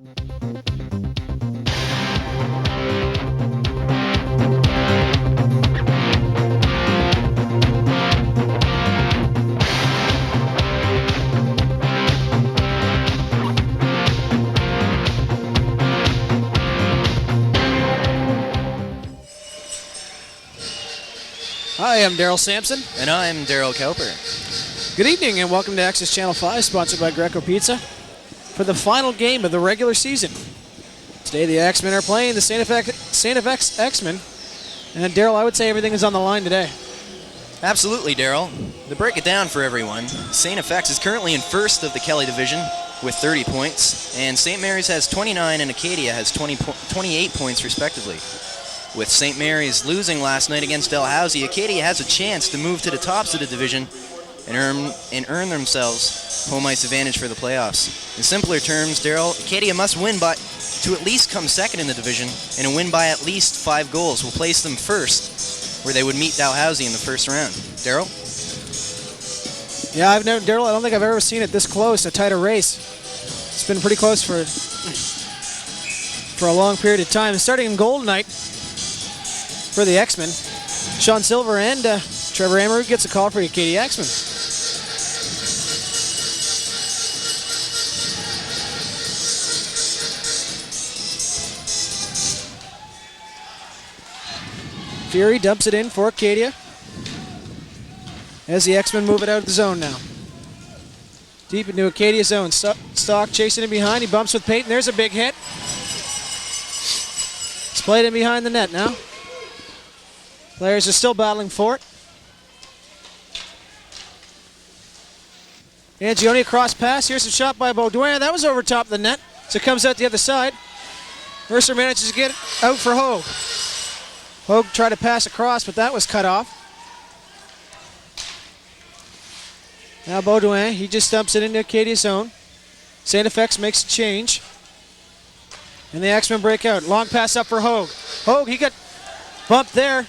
Hi, I'm Daryl Sampson. And I'm Daryl Cowper. Good evening and welcome to Access Channel 5, sponsored by Greco Pizza, for the final game of the regular season. Today the Axemen are playing the St. FX Axemen. And Daryl, I would say everything is on the line today. Absolutely, Daryl. To break it down for everyone, St. FX is currently in first of the Kelly Division with 30 points, and St. Mary's has 29 and Acadia has 28 points respectively. With St. Mary's losing last night against Dalhousie, Acadia has a chance to move to the tops of the division and earn themselves home ice advantage for the playoffs. In simpler terms, Daryl, Acadia must win to at least come second in the division, and a win by at least 5 goals will place them first, where they would meet Dalhousie in the first round. Daryl? Yeah, Daryl, I don't think I've ever seen it this close, a tighter race. It's been pretty close for a long period of time. Starting in goal tonight for the Axemen, Sean Silver and Trevor Amaru gets a call for the Acadia Axemen. Fury dumps it in for Acadia as the Axemen move it out of the zone now. Deep into Acadia's zone. Stock chasing him behind. He bumps with Peyton. There's a big hit. It's played in behind the net now. Players are still battling for it. Angioni across pass. Here's a shot by Baudouin. That was over top of the net. So it comes out the other side. Mercer manages to get it out for Hogue. Hogue tried to pass across, but that was cut off. Now Baudouin, he just dumps it into Acadia's zone. St. FX makes a change. And the Axemen break out. Long pass up for Hogue. Hogue, he got bumped there.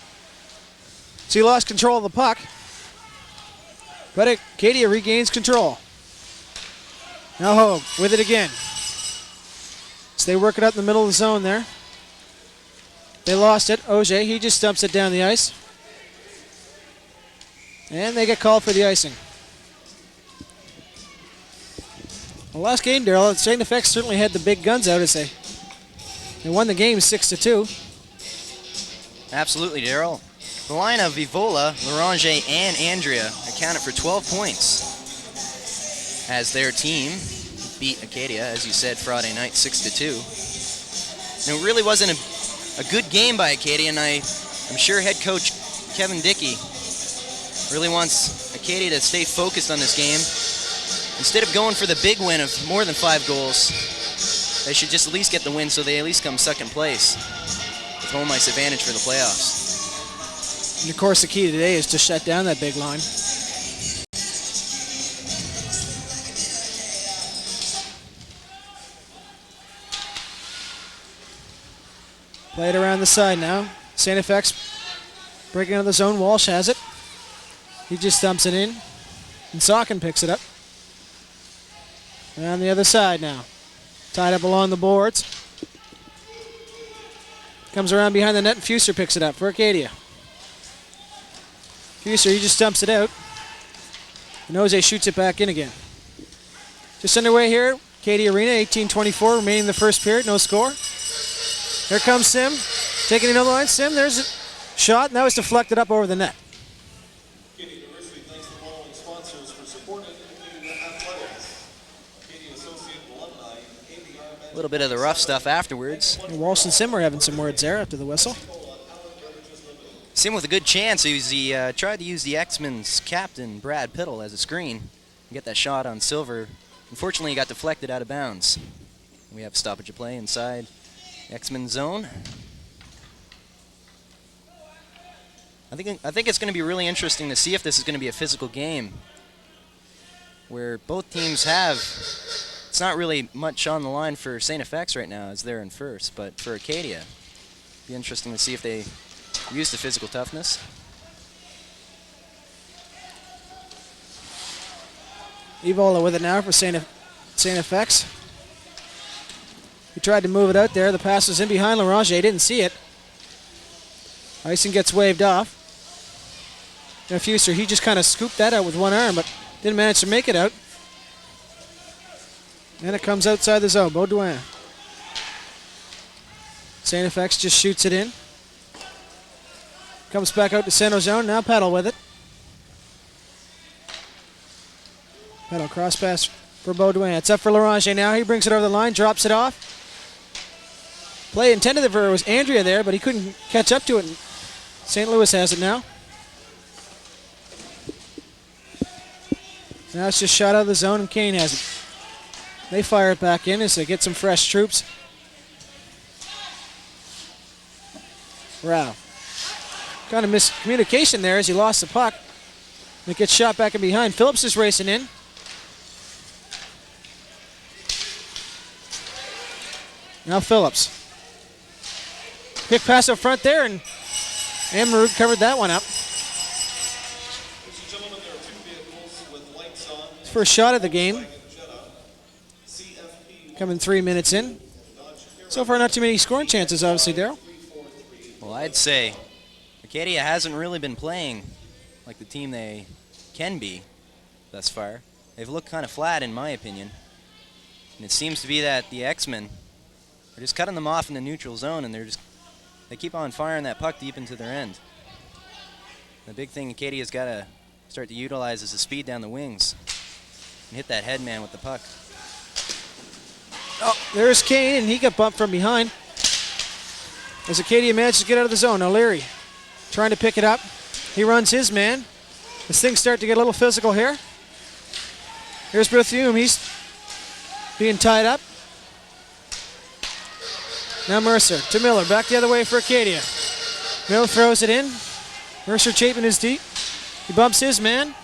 So he lost control of the puck. But Acadia regains control. Now Hogue with it again. So they work it up in the middle of the zone there. They lost it. Auger, he just dumps it down the ice. And they get called for the icing. The last game, Daryl, St. FX certainly had the big guns out as they won the game 6-2. Absolutely, Daryl. The line of Vivola, Larange, and Andrea accounted for 12 points as their team beat Acadia, as you said, Friday night 6-2. And it really wasn't a good game by Acadia, and I'm sure head coach Kevin Dickey really wants Acadia to stay focused on this game. Instead of going for the big win of more than 5 goals, they should just at least get the win so they at least come second place with home ice advantage for the playoffs. And of course the key today is to shut down that big line. Play it around the side now. St. FX breaking out of the zone. Walsh has it. He just dumps it in. And Saucon picks it up. And on the other side now. Tied up along the boards. Comes around behind the net and Fuser picks it up for Acadia. Fuser, he just dumps it out. And Jose shoots it back in again. Just underway here. Acadia Arena, 18:24 remaining in the first period. No score. Here comes Sim. Taking another line. Sim, there's a shot, and that was deflected up over the net. Acadia University thanks the following sponsors for supporting Acadia athletics. Acadia Associate Alumni, A little bit of the rough stuff afterwards. And Walsh and Sim were having some words there after the whistle. Sim with a good chance. He tried to use the X-Men's captain, Brad Piddle, as a screen and get that shot on Silver. Unfortunately, he got deflected out of bounds. We have stoppage of play inside X-Men zone. I think it's going to be really interesting to see if this is going to be a physical game where both teams have. It's not really much on the line for St. FX right now as they're in first, but for Acadia, it'll be interesting to see if they use the physical toughness. Evola with it now for St. FX. He tried to move it out there. The pass was in behind Larange. Didn't see it. Icing gets waved off. Now Fuster, he just kind of scooped that out with one arm, but didn't manage to make it out. And it comes outside the zone. Baudouin. St. FX just shoots it in. Comes back out to center zone. Now Petal with it. Petal cross pass for Baudouin. It's up for Larange now. He brings it over the line, drops it off. Play intended for was Andrea there, but he couldn't catch up to it. St. Louis has it now. Now it's just shot out of the zone and Kane has it. They fire it back in as they get some fresh troops. Wow. Kind of miscommunication there as he lost the puck. And it gets shot back in behind. Phillips is racing in. Now Phillips. Quick pass up front there, and Amarud covered that one up. His first shot of the game. Coming 3 minutes in. So far, not too many scoring chances, obviously, Daryl. Well, I'd say Acadia hasn't really been playing like the team they can be thus far. They've looked kind of flat, in my opinion. And it seems to be that the Axemen are just cutting them off in the neutral zone, and they keep on firing that puck deep into their end. The big thing Acadia's got to start to utilize is the speed down the wings and hit that headman with the puck. Oh, there's Kane, and he got bumped from behind. As Acadia manages to get out of the zone. O'Leary trying to pick it up. He runs his man. As things start to get a little physical here. Here's Bethune. He's being tied up. Now Mercer to Miller. Back the other way for Acadia. Miller throws it in. Mercer Chapin is deep. He bumps his man.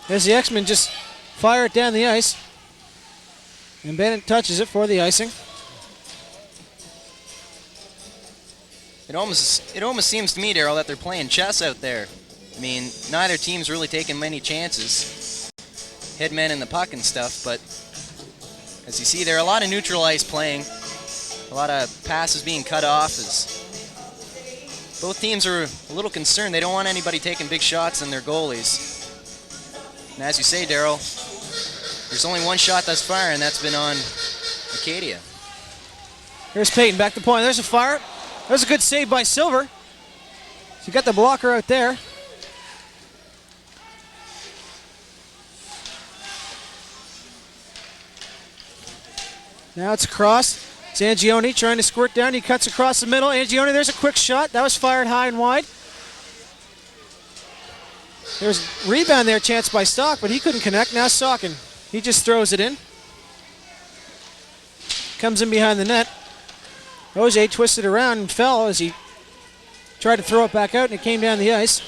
As the X-Men just fire it down the ice. And Bennett touches it for the icing. It almost seems to me, Daryl, that they're playing chess out there. I mean, neither team's really taking many chances. Headmen in the puck and stuff, but as you see, there are a lot of neutral ice playing. A lot of passes being cut off. As both teams are a little concerned. They don't want anybody taking big shots on their goalies. And as you say, Daryl, there's only one shot thus far, and that's been on Acadia. Here's Payton back to point. There's a fire. There's a good save by Silver. So you got the blocker out there. Now it's across. It's Angione trying to squirt down. He cuts across the middle. Angione, there's a quick shot. That was fired high and wide. There's a rebound there, chance by Stock, but he couldn't connect. Now Sawkin. He just throws it in. Comes in behind the net. Oje twisted around and fell as he tried to throw it back out, and it came down the ice.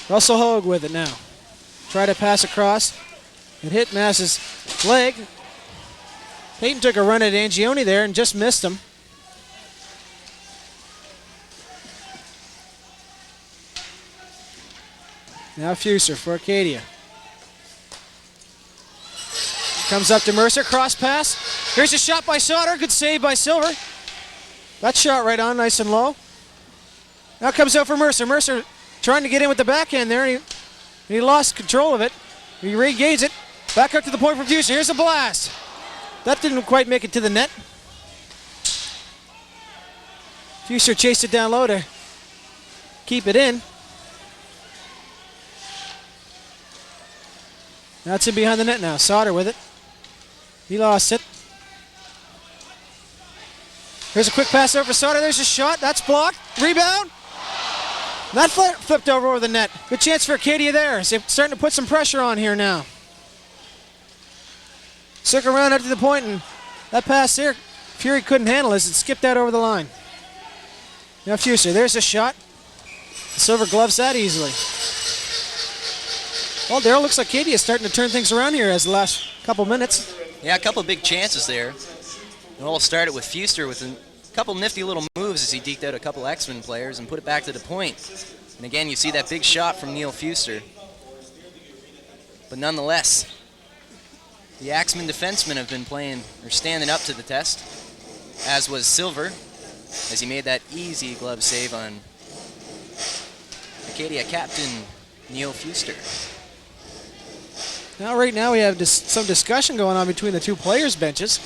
Russell Hogue with it now. Try to pass across. It hit Mass's leg. Payton took a run at Angione there and just missed him. Now Fuser for Acadia. Comes up to Mercer, cross pass. Here's a shot by Sauter, good save by Silver. That shot right on, nice and low. Now comes out for Mercer. Mercer trying to get in with the backhand there, and he lost control of it. He regains it. Back up to the point for Fuser. Here's a blast. That didn't quite make it to the net. Fuser chased it down low to keep it in. Now it's in behind the net now. Sauter with it. He lost it. Here's a quick pass over for Sauter. There's a shot. That's blocked. Rebound. That flipped over the net. Good chance for Acadia there. They're starting to put some pressure on here now. Circle around up to the point, and that pass there, Fury couldn't handle as it skipped out over the line. Now Fuser, there's a shot. Silver gloves that easily. Well, Daryl, looks like Acadia is starting to turn things around here as the last couple minutes. Yeah, a couple big chances there. It all started with Fuster with a couple nifty little moves as he deked out a couple X-Men players and put it back to the point. And again, you see that big shot from Neil Fuster. But nonetheless, the Axemen defensemen have been playing or standing up to the test, as was Silver, as he made that easy glove save on Acadia captain Neil Fuster. Now, right now, we have some discussion going on between the two players' benches.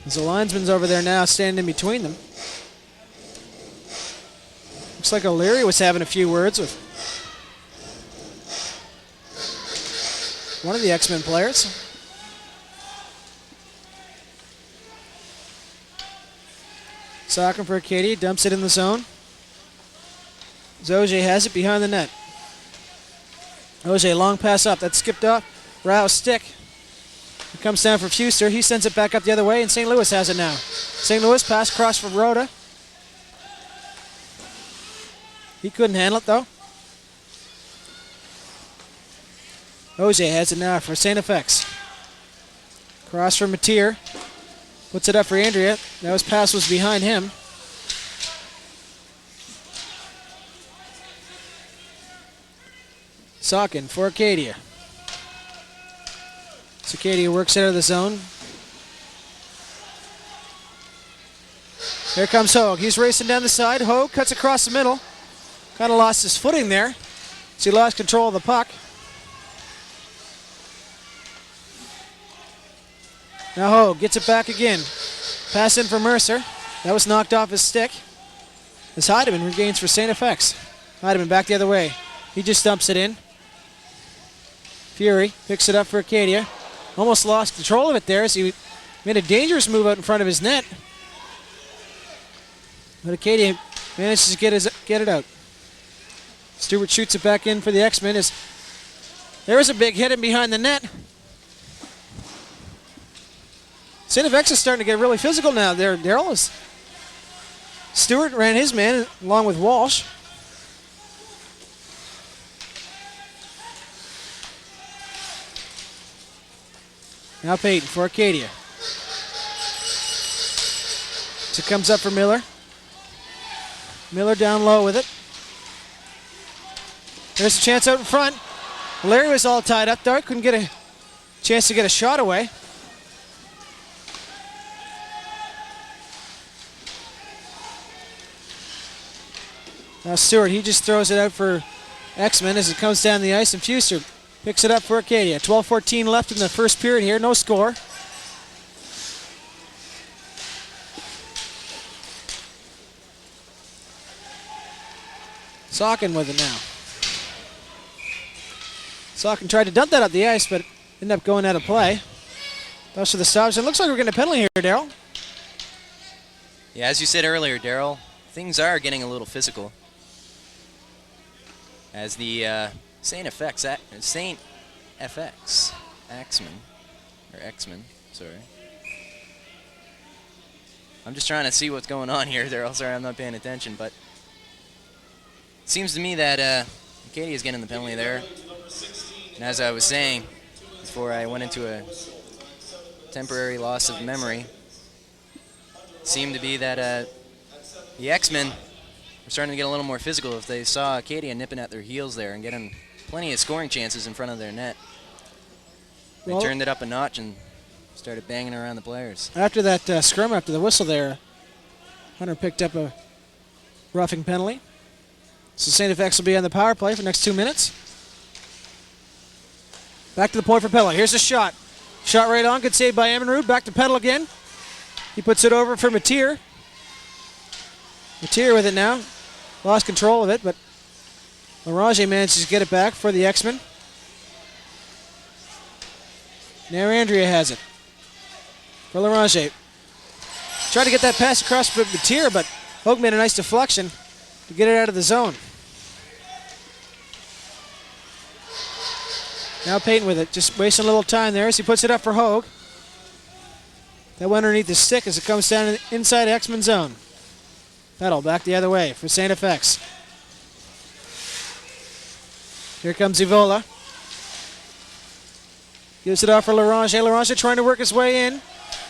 As the linesman's over there now, standing in between them. Looks like O'Leary was having a few words with one of the X-Men players. Socking for Acadia, dumps it in the zone. Zoje has it behind the net. Oje, long pass up. That skipped off. Rao's stick. It comes down for Fuster. He sends it back up the other way, and St. Louis has it now. St. Louis pass across for Rhoda. He couldn't handle it, though. Oje has it now for St. FX. Cross for Mateer. Puts it up for Andrea. That pass was behind him. Sockin for Acadia. So Acadia works out of the zone. Here comes Hogue. He's racing down the side. Hogue cuts across the middle. Kind of lost his footing there. So he lost control of the puck. Now Hogue gets it back again. Pass in for Mercer. That was knocked off his stick. As Heidemann regains for St. FX. Heidemann back the other way. He just dumps it in. Fury picks it up for Acadia. Almost lost control of it there as he made a dangerous move out in front of his net. But Acadia manages to get it out. Stewart shoots it back in for the X-Men. There was a big hit in behind the net. St. FX is starting to get really physical now there, Darryl. Stewart ran his man along with Walsh. Now Peyton for Acadia. So it comes up for Miller. Miller down low with it. There's a chance out in front. Larry was all tied up there. Couldn't get a chance to get a shot away. Now Stewart, he just throws it out for X-Men as it comes down the ice, and Fuster picks it up for Acadia. 12:14 left in the first period here, no score. Sockin with it now. Sockin tried to dump that up the ice, but ended up going out of play. Those for the stops. It looks like we're getting a penalty here, Darryl. Yeah, as you said earlier, Darryl, things are getting a little physical. As the St. FX Axemen, sorry. I'm just trying to see what's going on here. Darryl, sorry, I'm not paying attention, but it seems to me that Acadia is getting the penalty there. And as I was saying before I went into a temporary loss of memory, it seemed to be that the X-Men were starting to get a little more physical if they saw Acadia nipping at their heels there and getting plenty of scoring chances in front of their net. They turned it up a notch and started banging around the players. After that scrum, after the whistle there, Hunter picked up a roughing penalty. So St. FX will be on the power play for the next 2 minutes. Back to the point for Pedal. Here's a shot. Shot right on. Good save by Emenrud. Back to Pedal again. He puts it over for Mateer. Mateer with it now. Lost control of it, but Larange manages to get it back for the X-Men. Now Andrea has it for Larange. Tried to get that pass across for Mateer, but Hogue made a nice deflection to get it out of the zone. Now Peyton with it, just wasting a little time there as he puts it up for Hogue. That went underneath the stick as it comes down inside X-Men zone. Pedal back the other way for St. FX. Here comes Evola. Gives it off for Larange. Larange trying to work his way in.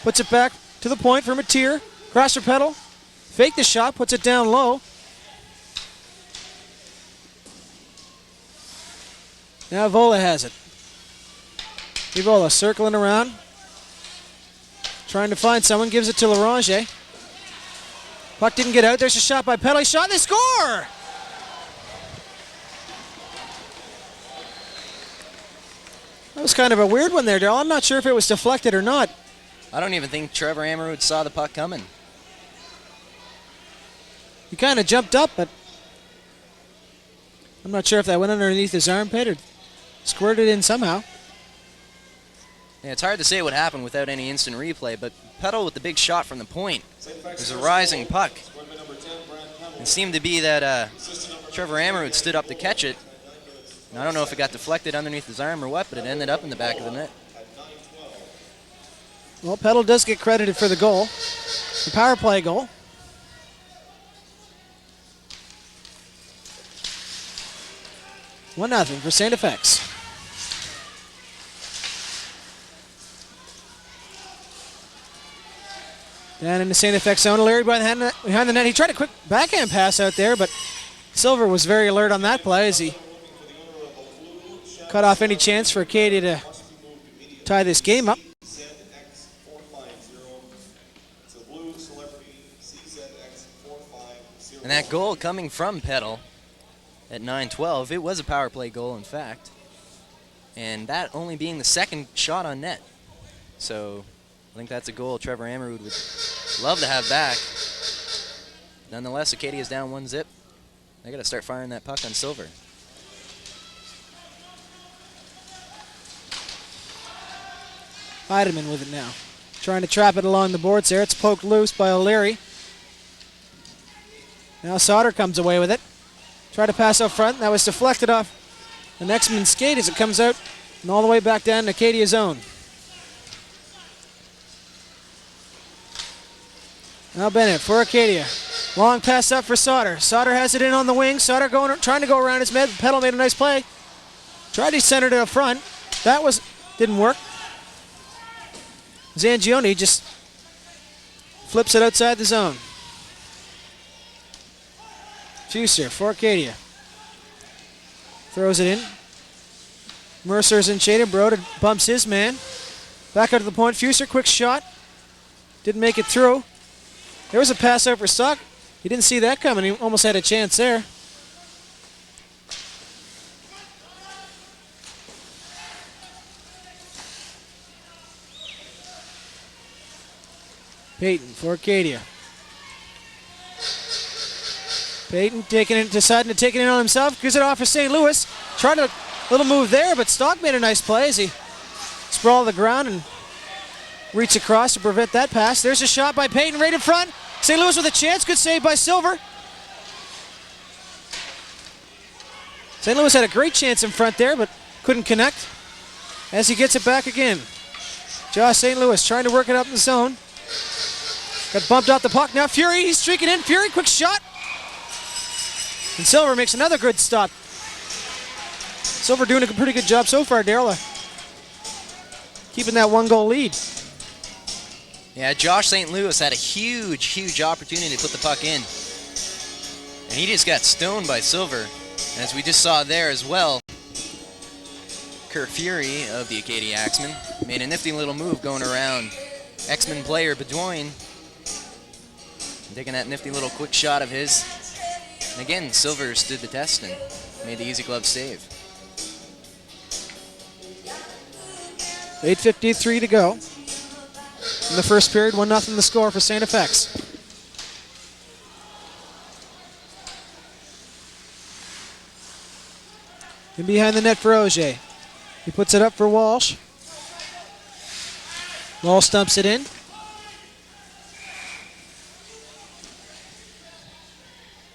Puts it back to the point for Mateer. Cross for Pedal. Fake the shot, puts it down low. Now Vola has it. Vola circling around. Trying to find someone. Gives it to Larange. Puck didn't get out. There's a shot by Petal. Shot. They score! That was kind of a weird one there, Darryl. I'm not sure if it was deflected or not. I don't even think Trevor Ammerud saw the puck coming. He kind of jumped up, but I'm not sure if that went underneath his armpit or squirted in somehow. Yeah, it's hard to say what happened without any instant replay, but Petal with the big shot from the point. It was a rising puck. It seemed to be that Trevor Ammerud stood up to catch it. And I don't know if it got deflected underneath his arm or what, but it ended up in the back of the net. Well, Petal does get credited for the goal, the power play goal. One nothing for St. FX. Down in the St. FX zone, Larry behind the net. He tried a quick backhand pass out there, but Silver was very alert on that play as he cut off any chance for Acadia to tie this game up. And that goal coming from Petal at 9-12, it was a power play goal, in fact. And that only being the second shot on net. So I think that's a goal Trevor Ammerud would love to have back. Nonetheless, Acadia's down 1-0. They got to start firing that puck on Silver. Heidemann with it now. Trying to trap it along the boards there. It's poked loose by O'Leary. Now Sauter comes away with it. Try to pass up front. That was deflected off an Axemen skate as it comes out and all the way back down in Acadia zone. Now Bennett for Acadia. Long pass up for Sauter. Sauter has it in on the wing. Sauter trying to go around his man. Petal made a nice play. Tried to center it up front. That didn't work. Zangione just flips it outside the zone. Fuser for Acadia. Throws it in. Mercer's in shade. Broda bumps his man. Back out to the point. Fuser, quick shot. Didn't make it through. There was a pass over Stock. He didn't see that coming. He almost had a chance there. Payton for Acadia. Payton deciding to take it in on himself. Gives it off for St. Louis. Tried a little move there, but Stock made a nice play as he sprawled the ground and reached across to prevent that pass. There's a shot by Payton right in front. St. Louis with a chance. Good save by Silver. St. Louis had a great chance in front there, but couldn't connect as he gets it back again. Josh St. Louis trying to work it up in the zone. Got bumped off the puck. Now Fury, he's streaking in. Fury, quick shot. And Silver makes another good stop. Silver doing a pretty good job so far, Darryl. Keeping that 1-goal lead. Yeah, Josh St. Louis had a huge opportunity to put the puck in. And he just got stoned by Silver. As we just saw there as well, Kurt Fury of the Acadia Axemen made a nifty little move going around Axemen player Bedoin. Taking that nifty little quick shot of his. And again, Silver stood the test and made the easy glove save. 8:53 to go. In the first period, 1-0 the score for St. FX. And behind the net for Auger. He puts it up for Walsh. Walsh stumps it in.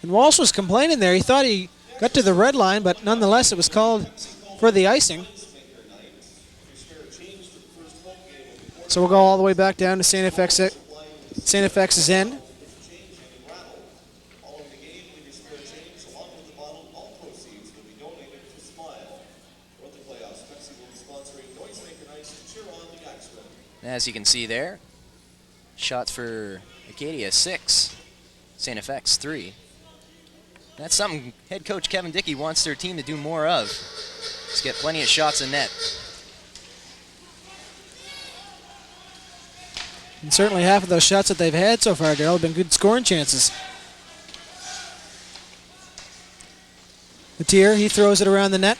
And Walsh was complaining there. He thought he got to the red line, but nonetheless it was called for the icing. So we'll go all the way back down to St. FX's end. As you can see there, shots for Acadia 6, St. FX 3. That's something head coach Kevin Dickey wants their team to do more of. Just get plenty of shots in net. And certainly half of those shots that they've had so far, Darrell, have been good scoring chances. Matier, he throws it around the net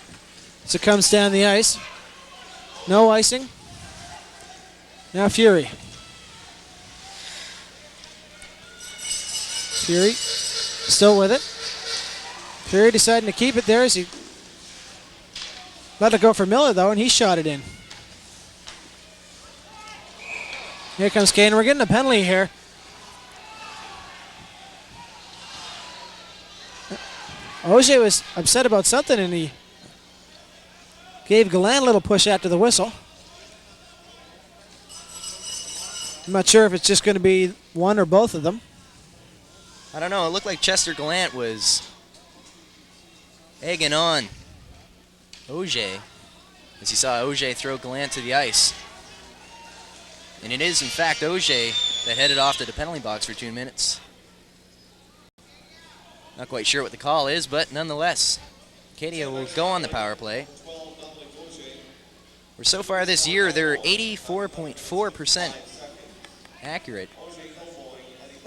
as it comes down the ice. No icing. Now Fury. Fury still with it. Fury deciding to keep it there as he let it go for Miller, though, and he shot it in. Here comes Kane. We're getting a penalty here. Auger was upset about something, and he gave Gallant a little push after the whistle. I'm not sure if it's just going to be one or both of them. I don't know. It looked like Chester Gallant was egging on Auger as he saw Auger throw Gallant to the ice. And it is, in fact, Auger that headed off to the penalty box for 2 minutes. Not quite sure what the call is, but nonetheless, Acadia will go on the power play. Where so far this year, they're 84.4% accurate.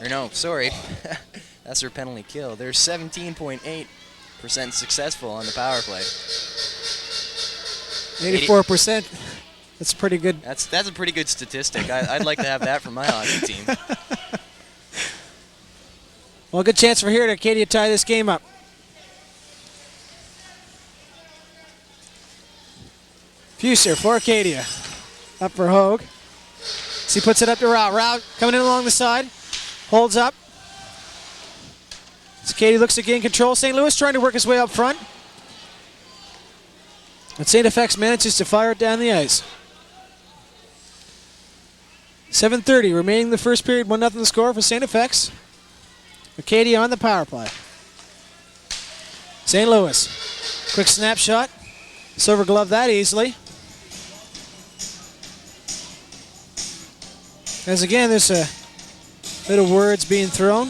Or no, sorry, that's their penalty kill. They're 17.8% successful on the power play. 84%. That's pretty good. That's a pretty good statistic. I'd like to have that for my hockey team. Well, good chance for here to Acadia tie this game up. Fuser for Acadia. Up for Hogue. So he puts it up to Rao. Rao coming in along the side. Holds up. So Acadia looks to gain control. St. Louis trying to work his way up front. And St. FX manages to fire it down the ice. 7:30 remaining in the first period. 1-0 the score for St. FX. Acadia on the power play. St. Louis. Quick snapshot. Silver glove that easily. As again, there's a bit of words being thrown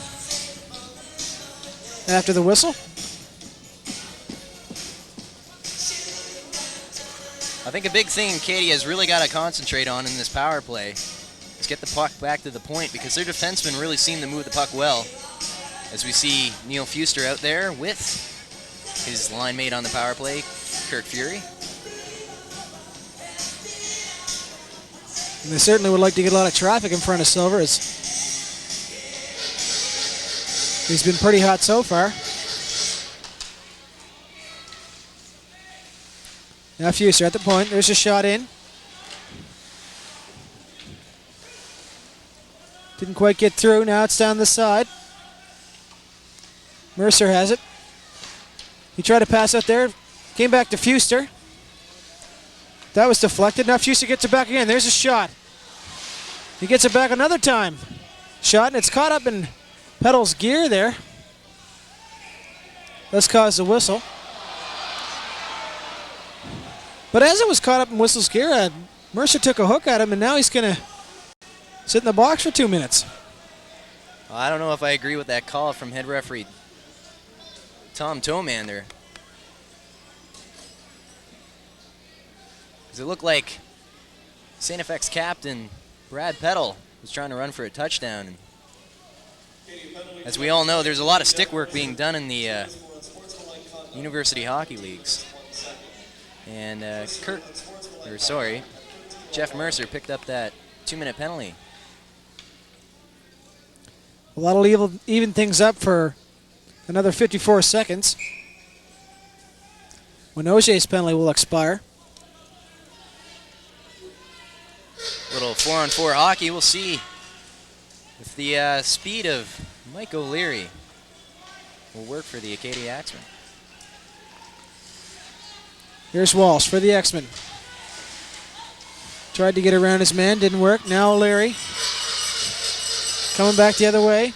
after the whistle. I think a big thing Acadia has really got to concentrate on in this power play is get the puck back to the point, because their defensemen really seem to move the puck well. As we see Neil Fuster out there with his line mate on the power play, Kirk Fury. And they certainly would like to get a lot of traffic in front of Silver, as he's been pretty hot so far. Now Fuster at the point. There's a shot in. Didn't quite get through. Now it's down the side. Mercer has it. He tried to pass out there. Came back to Fuster. That was deflected. Now Fuster gets it back again. There's a shot. He gets it back another time. Shot, and it's caught up in Petal's gear there. That's caused a whistle. But as it was caught up in Whistle's gear, Mercer took a hook at him, and now he's going to sit in the box for 2 minutes. Well, I don't know if I agree with that call from head referee Tom Tomander. Because it looked like St. FX captain Brad Petal was trying to run for a touchdown. And as we all know, there's a lot of stick work being done in the university hockey leagues. And Jeff Mercer picked up that 2-minute penalty. Well, that'll even things up for another 54 seconds when Auger's penalty will expire. Little 4-on-4 hockey. We'll see if the speed of Mike O'Leary will work for the Acadia Axemen. Here's Walsh for the Axemen. Tried to get around his man, didn't work. Now O'Leary coming back the other way.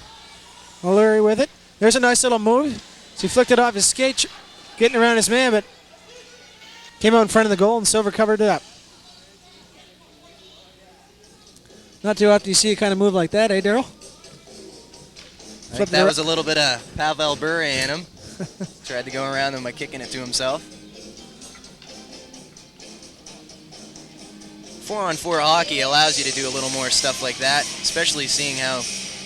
O'Leary with it. There's a nice little move. So he flicked it off his skate, getting around his man, but came out in front of the goal, and Silver covered it up. Not too often you see a kind of move like that, eh, Darrell? I think that was a little bit of Pavel Bure in him. Tried to go around him by kicking it to himself. 4-on-4 hockey allows you to do a little more stuff like that, especially seeing how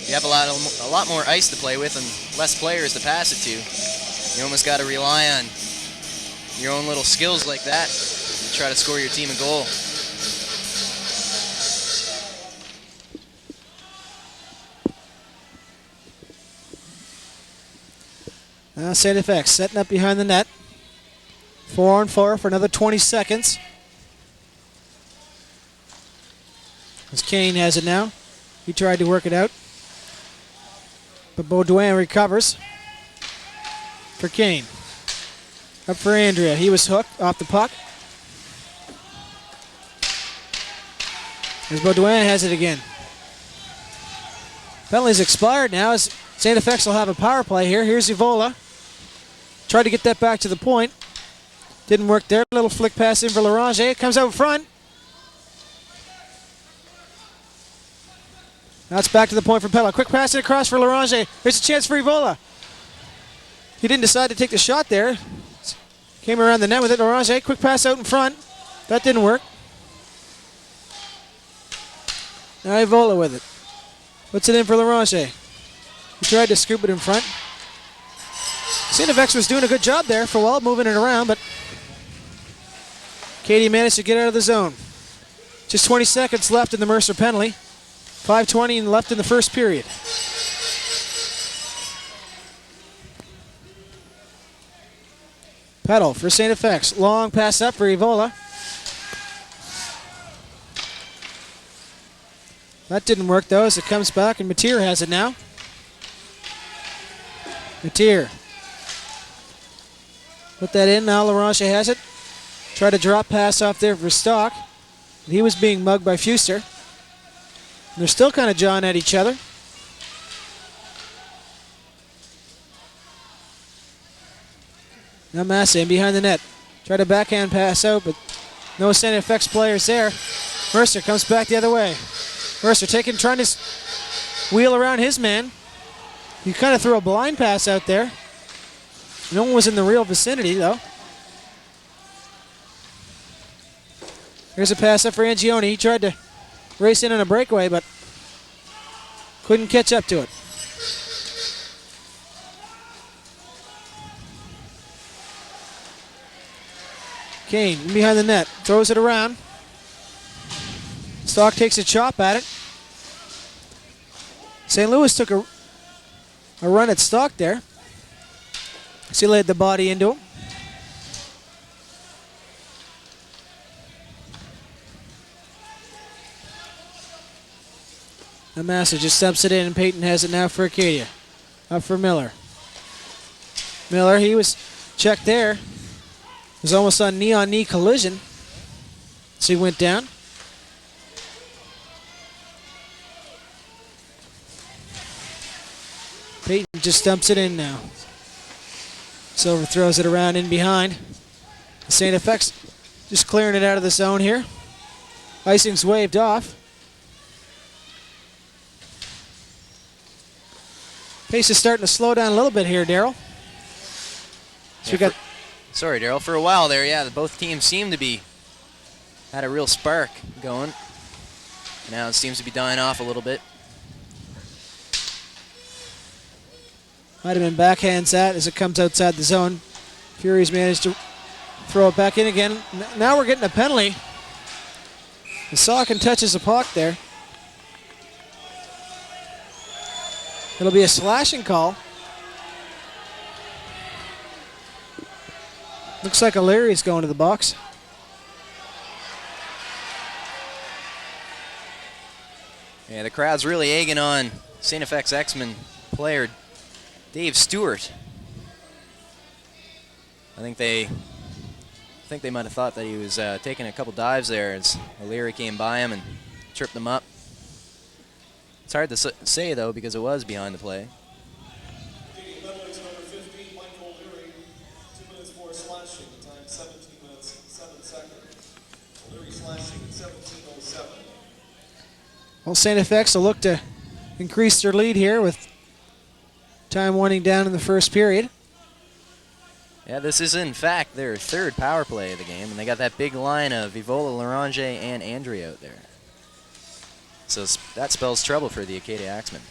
you have a lot more ice to play with and less players to pass it to. You almost got to rely on your own little skills like that to try to score your team a goal. Now St. FX setting up behind the net. 4-on-4 for another 20 seconds. As Kane has it now. He tried to work it out. But Baudouin recovers for Kane. Up for Andrea. He was hooked off the puck. As Baudouin has it again. Penalty's expired now as St. FX will have a power play here. Here's Evola. Tried to get that back to the point. Didn't work there. Little flick pass in for Larange. Comes out front. Now it's back to the point for Pella. Quick pass it across for Larange. There's a chance for Evola. He didn't decide to take the shot there. Came around the net with it. Larange, quick pass out in front. That didn't work. Now Evola with it. Puts it in for Larange. He tried to scoop it in front. St. FX was doing a good job there for a while, moving it around, but Acadia managed to get out of the zone. Just 20 seconds left in the Mercer penalty. 5:20 left in the first period. Pedal for St. FX. Long pass up for Evola. That didn't work though as it comes back and Mateer has it now. Mateer. Put that in, now Laranche has it. Try to drop pass off there for Stock. He was being mugged by Fuster. And they're still kind of jawing at each other. Now Massa in behind the net. Try to backhand pass out, but no St. FX players there. Mercer comes back the other way. Mercer trying to wheel around his man. He kind of threw a blind pass out there. No one was in the real vicinity, though. Here's a pass up for Angione. He tried to race in on a breakaway, but couldn't catch up to it. Kane in behind the net. Throws it around. Stock takes a chop at it. St. Louis took a run at Stock there. So he laid the body into him. The Massa just steps it in and Peyton has it now for Acadia. Up for Miller. Miller, he was checked there. It was almost on knee-on-knee collision. So he went down. Peyton just dumps it in now. Silver throws it around in behind. St. FX just clearing it out of the zone here. Icing's waved off. Pace is starting to slow down a little bit here, Daryl. So yeah, sorry, Daryl. For a while there, yeah, both teams seem to be had a real spark going. Now it seems to be dying off a little bit. Might have been backhands that as it comes outside the zone. Furies managed to throw it back in again. Now we're getting a penalty. The Saucon touches the puck there. It'll be a slashing call. Looks like O'Leary's going to the box. Yeah, the crowd's really egging on St. FX Axemen player Dave Stewart. I think they might have thought that he was taking a couple dives there as O'Leary came by him and tripped him up. It's hard to say though because it was behind the play. Taking penalties number 50, Michael O'Leary, 2 minutes for slashing, time 17 minutes 7 seconds. O'Leary slashing at 17:07. Well, St. FX will look to increase their lead here with time winding down in the first period. Yeah, this is in fact their third power play of the game, and they got that big line of Evola, Larange, and Andre out there. So that spells trouble for the Acadia Axemen.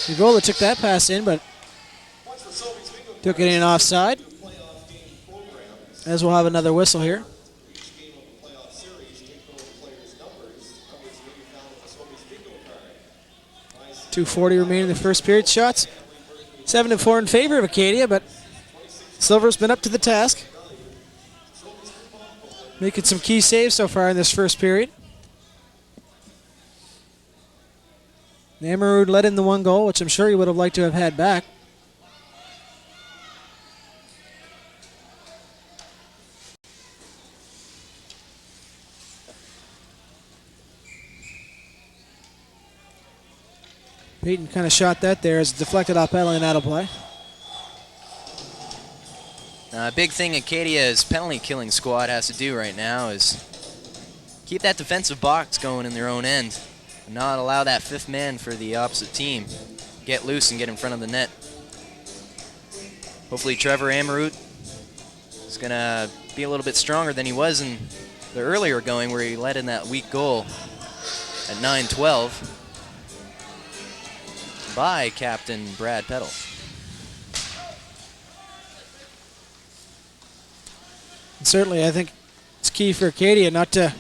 Evola took that pass in, but took it in offside. As we'll have another whistle here. 2:40 remaining in the first period. Shots 7-4 in favor of Acadia, but Silver's been up to the task, making some key saves so far in this first period. Amarud led in the one goal, which I'm sure he would have liked to have had back. Peyton kind of shot that there as deflected off penalty and out of play. A big thing Acadia's penalty killing squad has to do right now is keep that defensive box going in their own end and not allow that fifth man for the opposite team get loose and get in front of the net. Hopefully Trevor Amarut is going to be a little bit stronger than he was in the earlier going where he led in that weak goal at 9-12 by Captain Brad Peddle. And certainly, I think it's key for Acadia not to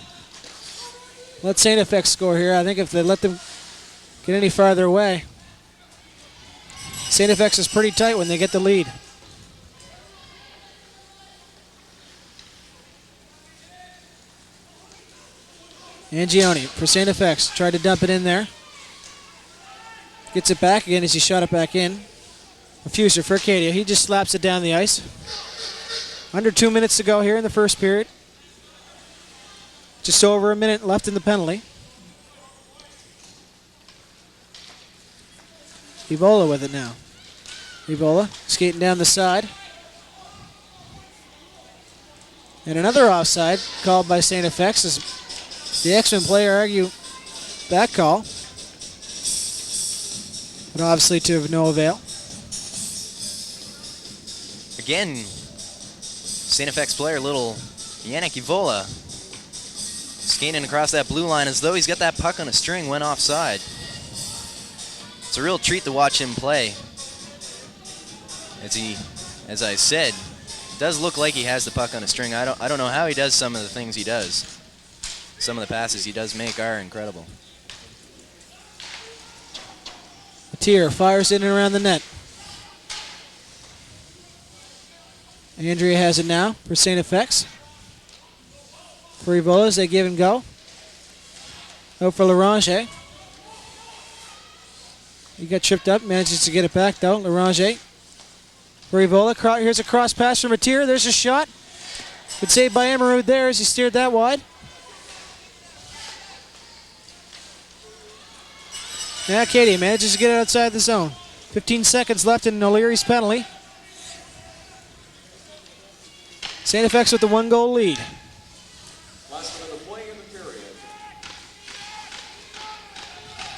let St. FX score here. I think if they let them get any farther away, St. FX is pretty tight when they get the lead. Angioni for St. FX. Tried to dump it in there. Gets it back again as he shot it back in. Refuser for Acadia. He just slaps it down the ice. Under 2 minutes to go here in the first period. Just over a minute left in the penalty. Evola with it now. Evola skating down the side. And another offside called by St. FX as the Axemen player argue that call. But obviously to no avail. Again, St. FX player, little Yannick Evola, skating across that blue line as though he's got that puck on a string, went offside. It's a real treat to watch him play. As I said, does look like he has the puck on a string. I don't know how he does some of the things he does. Some of the passes he does make are incredible. Tier fires in and around the net. Andrea has it now for St. FX. For Evola as they give and go. Out for Larange. He got tripped up, manages to get it back though. Larange for Evola. Here's a cross pass from Atier. There's a shot. Good save by Amarud there as he steered that wide. Now Acadia manages to get it outside the zone. 15 seconds left in O'Leary's penalty. St. FX with the 1-goal lead. Last minute of play in the period.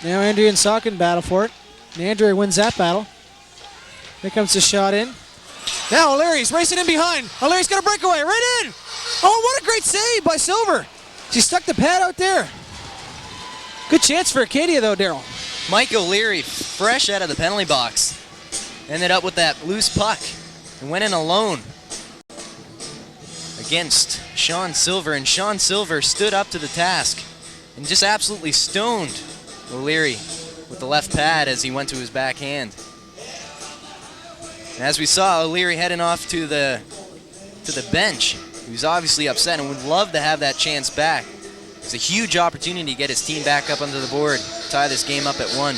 Now Andrea and Saucon battle for it. And Andrea wins that battle. Here comes the shot in. Now O'Leary's racing in behind. O'Leary's got a breakaway right in. Oh, what a great save by Silver. She stuck the pad out there. Good chance for Acadia though, Daryl. Mike O'Leary, fresh out of the penalty box, ended up with that loose puck and went in alone against Sean Silver, and Sean Silver stood up to the task and just absolutely stoned O'Leary with the left pad as he went to his backhand. And as we saw O'Leary heading off to the bench, he was obviously upset and would love to have that chance back. It's a huge opportunity to get his team back up onto the board, tie this game up at 1.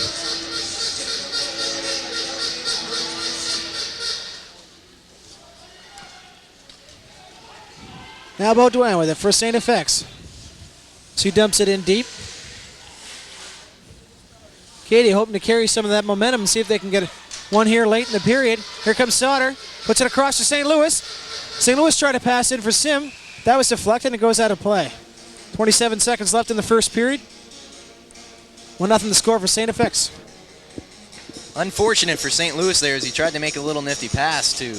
Now Baudouin with it for St. FX. She dumps it in deep. Katie hoping to carry some of that momentum and see if they can get one here late in the period. Here comes Sauter, puts it across to St. Louis. St. Louis tried to pass in for Sim. That was deflected and it goes out of play. 27 seconds left in the first period. 1-0 the score for St. FX. Unfortunate for St. Louis there as he tried to make a little nifty pass to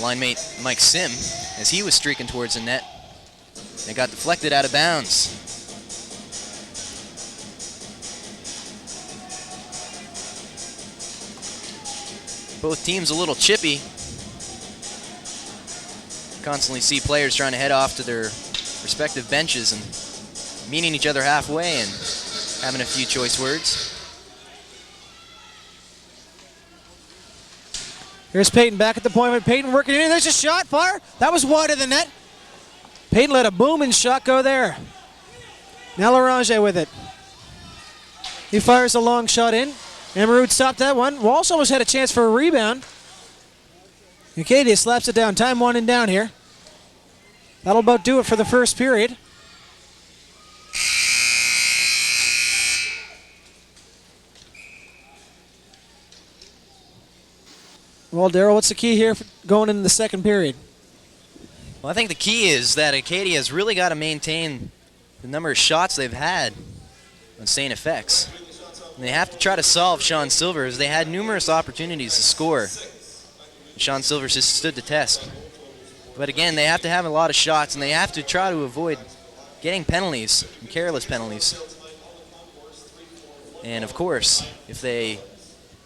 line mate Mike Sim as he was streaking towards the net. It got deflected out of bounds. Both teams a little chippy. Constantly see players trying to head off to their respective benches and meeting each other halfway and having a few choice words. Here's Peyton back at the point, but Peyton working in. There's a shot, fire. That was wide of the net. Peyton let a booming shot go there. Now Larange with it. He fires a long shot in. Emerud stopped that one. Walsh almost had a chance for a rebound. Acadia slaps it down. Time winding down here. That'll about do it for the first period. Well, Darryl, what's the key here for going into the second period? Well, I think the key is that Acadia has really got to maintain the number of shots they've had on St. FX. And they have to try to solve Sean Silver as they had numerous opportunities to score. Sean Silver just stood the test. But again, they have to have a lot of shots and they have to try to avoid getting penalties, and careless penalties. And of course, if they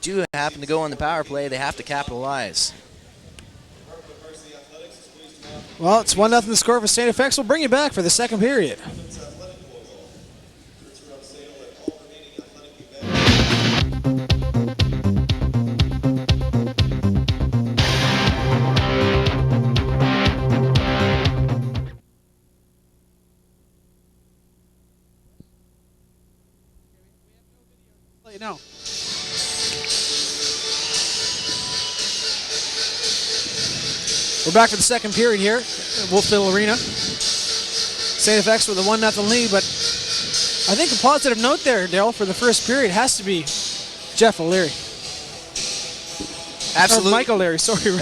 do happen to go on the power play, they have to capitalize. Well, it's 1-0 the score for St. FX. We'll bring you back for the second period. Let you know. We're back for the second period here at Wolfville Arena. St. FX with a 1-0 lead, but I think a positive note there, Dale, for the first period has to be Jeff O'Leary. Absolutely. Or Mike O'Leary, sorry.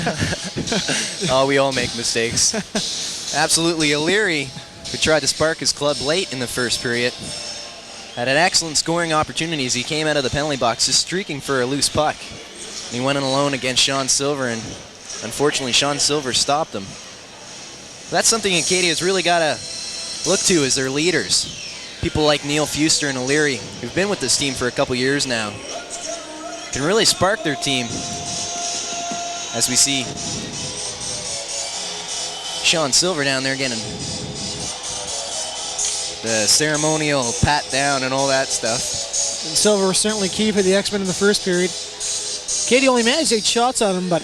Oh, we all make mistakes. Absolutely. O'Leary, who tried to spark his club late in the first period, had an excellent scoring opportunity as he came out of the penalty box just streaking for a loose puck. And he went in alone against Sean Silver, and unfortunately, Sean Silver stopped him. That's something Acadia's really got to look to as their leaders. People like Neil Fuster and O'Leary, who've been with this team for a couple years now, can really spark their team. As we see Sean Silver down there getting the ceremonial pat down and all that stuff. And Silver was certainly key for the Axemen in the first period. Acadia only managed 8 shots on him, but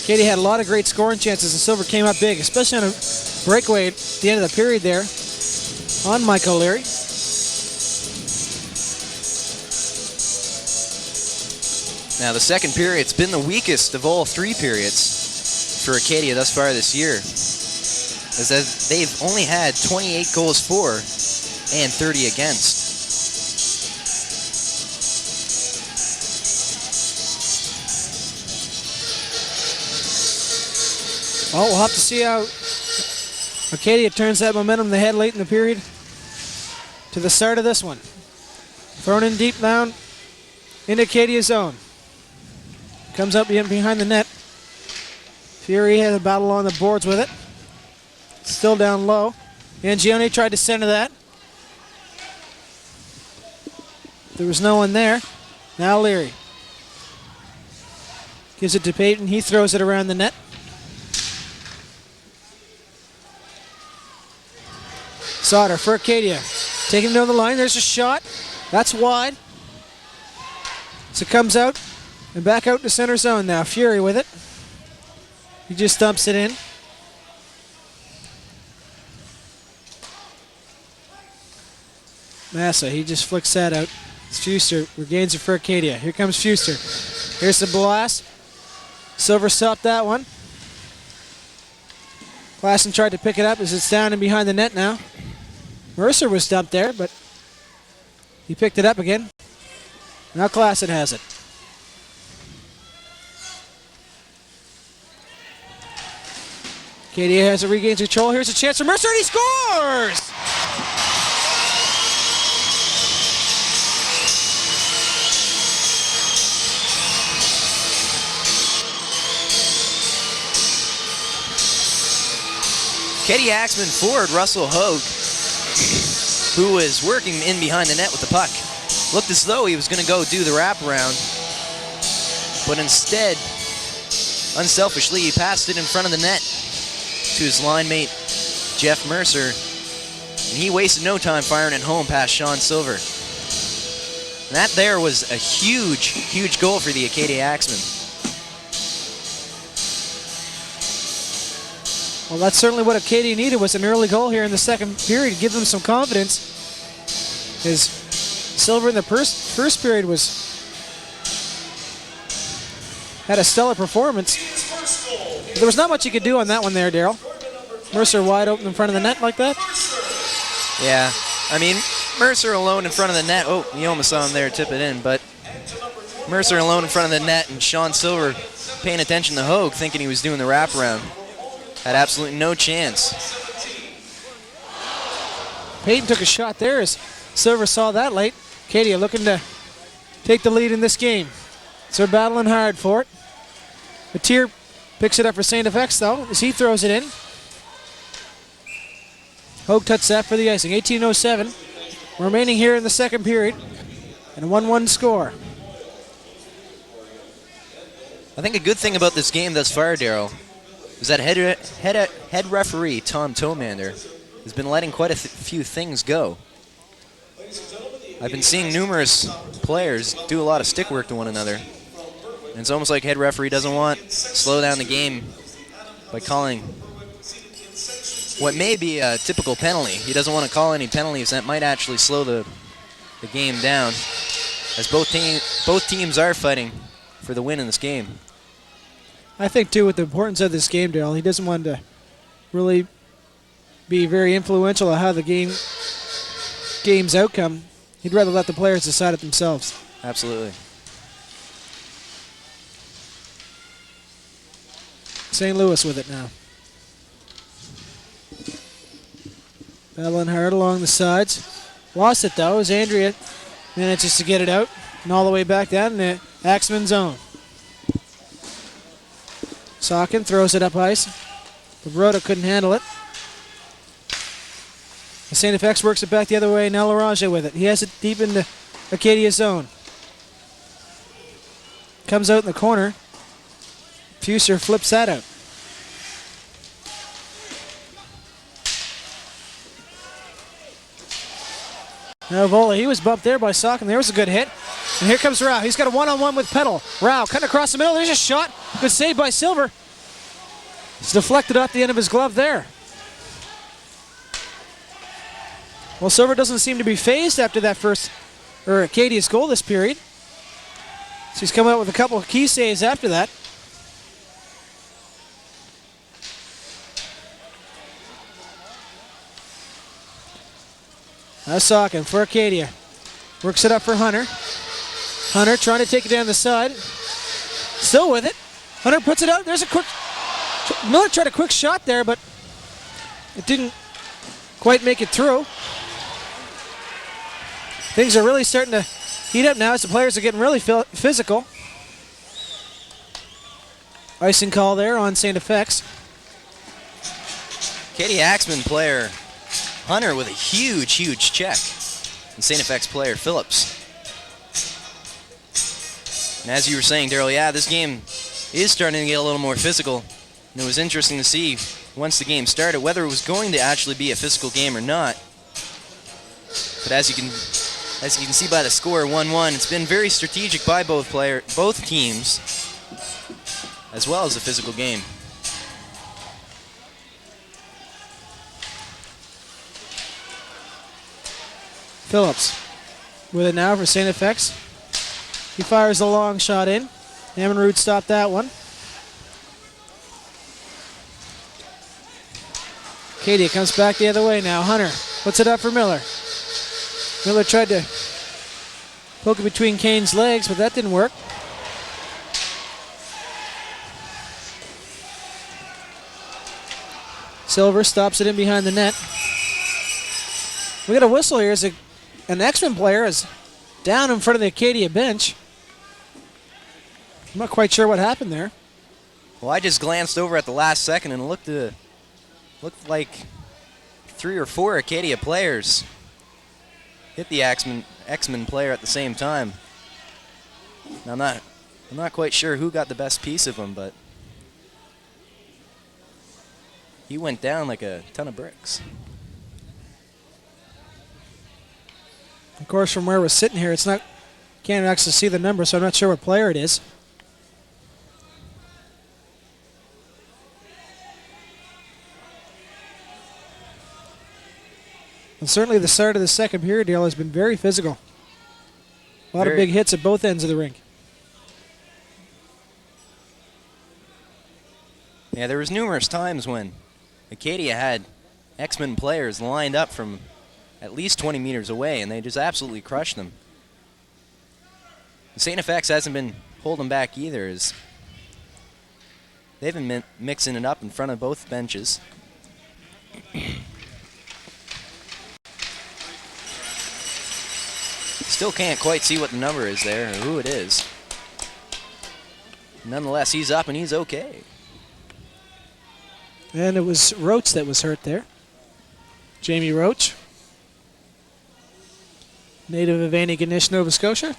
Acadia had a lot of great scoring chances, and Silver came up big, especially on a breakaway at the end of the period there on Mike O'Leary. Now the second period's been the weakest of all 3 periods for Acadia thus far this year, as they've only had 28 goals for and 30 against. Well, we'll have to see how Acadia turns that momentum they had late in the period to the start of this one. Thrown in deep down in Acadia's zone. Comes up behind the net. Fury had a battle on the boards with it. Still down low. Angione tried to center that. There was no one there. Now Leary gives it to Peyton. He throws it around the net. Sauter for Acadia. Taking it down the line. There's a shot. That's wide. So it comes out and back out to center zone now. Fury with it. He just dumps it in. Massa, he just flicks that out. It's Fuster regains it for Acadia. Here comes Fuster. Here's the blast. Silver stopped that one. Klassen tried to pick it up as it's down and behind the net now. Mercer was dumped there, but he picked it up again. Now Klassen has it. Acadia has it, regains control. Here's a chance for Mercer, and he scores! Acadia Axemen forward Russell Hogue, who was working in behind the net with the puck, looked as though he was going to go do the wraparound, but instead, unselfishly, he passed it in front of the net to his line mate, Jeff Mercer, and he wasted no time firing it home past Sean Silver. And that there was a huge, huge goal for the Acadia Axemen. Well, that's certainly what Acadia needed, was an early goal here in the second period to give them some confidence. As Silver in the first period had a stellar performance. But there was not much you could do on that one there, Daryl. Mercer wide open in front of the net like that. Yeah, I mean, Mercer alone in front of the net. Oh, you almost saw him there tip it in, but Mercer alone in front of the net and Sean Silver paying attention to Hogue, thinking he was doing the wraparound. Had absolutely no chance. Payton took a shot there as Silver saw that late. Acadia looking to take the lead in this game. So they're battling hard for it. Mateer picks it up for St. FX though, as he throws it in. Hogue touched that for the icing. 18:07 remaining here in the second period. And a 1-1 score. I think a good thing about this game thus far, Daryl, is that head referee Tom Tomander has been letting quite a few things go. I've been seeing numerous players do a lot of stick work to one another. And it's almost like head referee doesn't want to slow down the game by calling what may be a typical penalty. He doesn't want to call any penalties that might actually slow the game down, as both teams are fighting for the win in this game. I think, too, with the importance of this game, Daryl, he doesn't want to really be very influential on how the game's outcome. He'd rather let the players decide it themselves. Absolutely. St. Louis with it now. Battling hard along the sides. Lost it, though, as Andrea manages to get it out and all the way back down in the Axemen zone. Saukin throws it up ice. Babrota couldn't handle it. St. FX works it back the other way. Now Larange with it. He has it deep into Acadia's zone. Comes out in the corner. Fuser flips that out. Now Vola, he was bumped there by Saukin. There was a good hit. And here comes Rao. He's got a one-on-one with Petal. Rao cutting across the middle. There's a shot. Good save by Silver. It's deflected off the end of his glove there. Well, Silver doesn't seem to be phased after that Acadia's goal this period. So he's come out with a couple of key saves after that. Now Saukin for Acadia. Works it up for Hunter. Hunter trying to take it down the side. Still with it. Hunter puts it out. There's a quick... Miller tried a quick shot there, but it didn't quite make it through. Things are really starting to heat up now as the players are getting really physical. Icing call there on St. FX. Acadia Axemen player Hunter with a huge, huge check. And St. FX player Phillips. And as you were saying, Daryl, yeah, this game is starting to get a little more physical. And it was interesting to see once the game started whether it was going to actually be a physical game or not. But as you can see by the score, 1-1, it's been very strategic by both teams, as well as a physical game. Phillips with it now for St. FX. He fires a long shot in. Ammonrood stopped that one. Acadia comes back the other way now. Hunter puts it up for Miller. Miller tried to poke it between Kane's legs, but that didn't work. Silver stops it in behind the net. We got a whistle here as an X-Men player is down in front of the Acadia bench. I'm not quite sure what happened there. Well, I just glanced over at the last second and looked looked like 3 or 4 Acadia players hit the Axemen player at the same time. Now, I'm not quite sure who got the best piece of him, but he went down like a ton of bricks. Of course, from where we're sitting here, can't actually see the number, so I'm not sure what player it is. And certainly the start of the second period, Dale, has been very physical. A lot of big hits at both ends of the rink. Yeah, there was numerous times when Acadia had Axemen players lined up from at least 20 meters away, and they just absolutely crushed them. St. FX hasn't been holding back either, as they've been mixing it up in front of both benches. Still can't quite see what the number is there, or who it is. Nonetheless, he's up and he's okay. And it was Roach that was hurt there. Jamie Roach, native of Antigonish, Nova Scotia.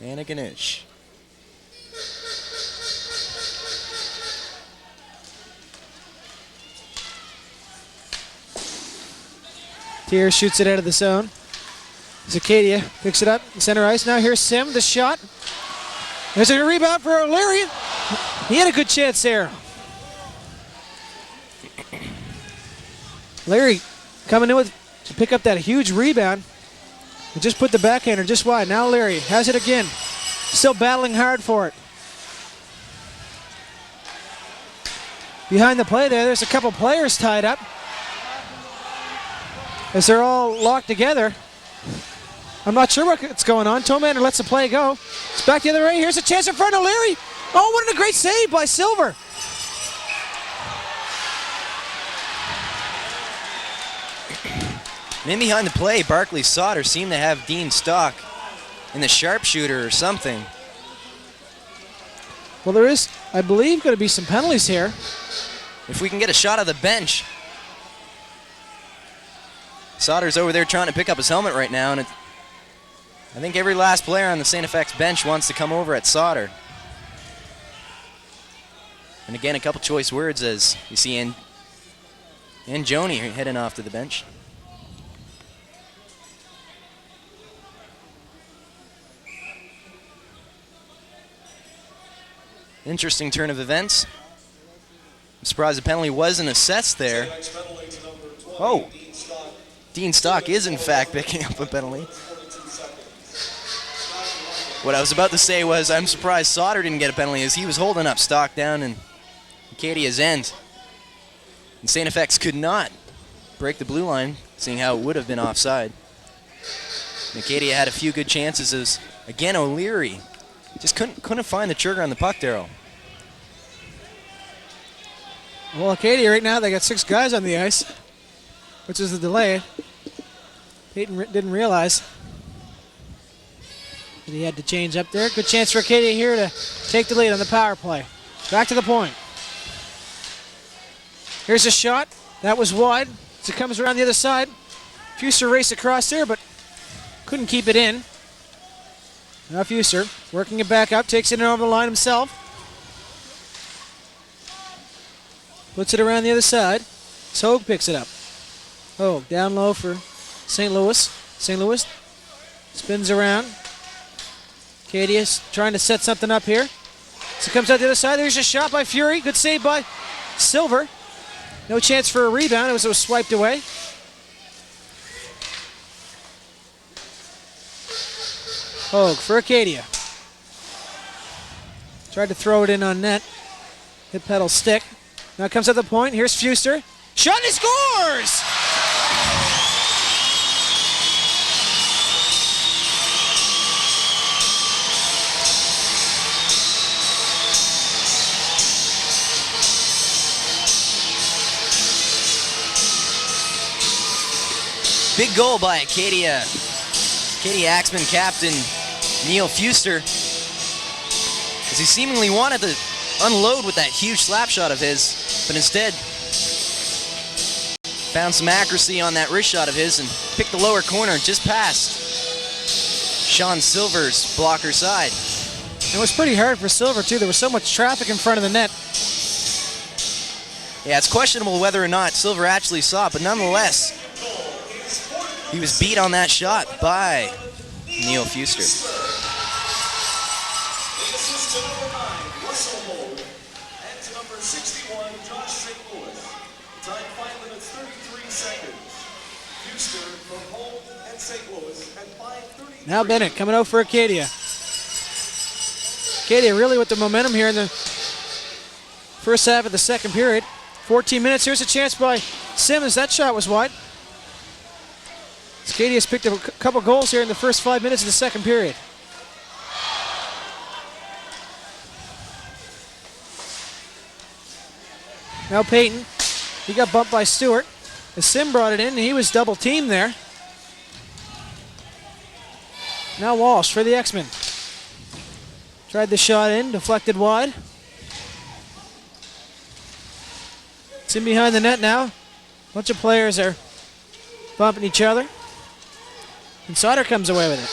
Antigonish. Tier shoots it out of the zone. Acadia picks it up, center ice. Now here's Sim, the shot. There's a rebound for O'Leary. He had a good chance there. Larry coming in to pick up that huge rebound. And just put the backhander just wide. Now Larry has it again. Still battling hard for it. Behind the play there's a couple players tied up, as they're all locked together. I'm not sure what's going on. Tomander lets the play go. It's back the other way. Here's a chance in front of Leary. Oh, what a great save by Silver. And in behind the play, Barkley Sauter seemed to have Dean Stock in the sharpshooter or something. Well, there is, I believe, going to be some penalties here. If we can get a shot of the bench. Sauter's over there trying to pick up his helmet right now, and I think every last player on the St. FX bench wants to come over at Sauter. And again, a couple choice words as you see and Joni heading off to the bench. Interesting turn of events. I'm surprised the penalty wasn't assessed there. Oh, Dean Stock is in fact picking up a penalty. What I was about to say was I'm surprised Sauter didn't get a penalty, as he was holding up Stock down in Acadia's end. And St. FX could not break the blue line, seeing how it would have been offside. And Acadia had a few good chances as, again, O'Leary just couldn't find the trigger on the puck, Darryl. Well, Acadia right now, they got 6 guys on the ice, which is the delay. Peyton didn't realize that he had to change up there. Good chance for Acadia here to take the lead on the power play. Back to the point. Here's a shot. That was wide. As it comes around the other side. Fuster raced across there, but couldn't keep it in. Now Fuster working it back up, takes it in over the line himself. Puts it around the other side. Hogue picks it up. Hogue down low for St. Louis. St. Louis spins around. Acadia's trying to set something up here. So it comes out the other side. There's a shot by Fury. Good save by Silver. No chance for a rebound. It was swiped away. Hogue for Acadia. Tried to throw it in on net. Hit pedal stick. Now it comes at the point. Here's Fuster. Shot and he scores! Big goal by Acadia. Acadia Axemen captain Neil Fuster, as he seemingly wanted to unload with that huge slap shot of his, but instead found some accuracy on that wrist shot of his and picked the lower corner just past Sean Silver's blocker side. It was pretty hard for Silver, too. There was so much traffic in front of the net. Yeah, it's questionable whether or not Silver actually saw it, but nonetheless, he was beat on that shot by Neil Fuster. The assist to number 9, Russell Hogue, and to number 61, Josh St. Louis. Time 5 minutes 33 seconds. Fuster from Hogue and St. Louis at 5:33. Now Bennett coming out for Acadia. Acadia really with the momentum here in the first half of the second period. 14 minutes. Here's a chance by Simmons. That shot was wide. Acadia's picked up a couple goals here in the first 5 minutes of the second period. Now Payton. He got bumped by Stewart. The Sim brought it in, and he was double teamed there. Now Walsh for the Axemen. Tried the shot in, deflected wide. It's in behind the net now. A bunch of players are bumping each other. And Sauter comes away with it.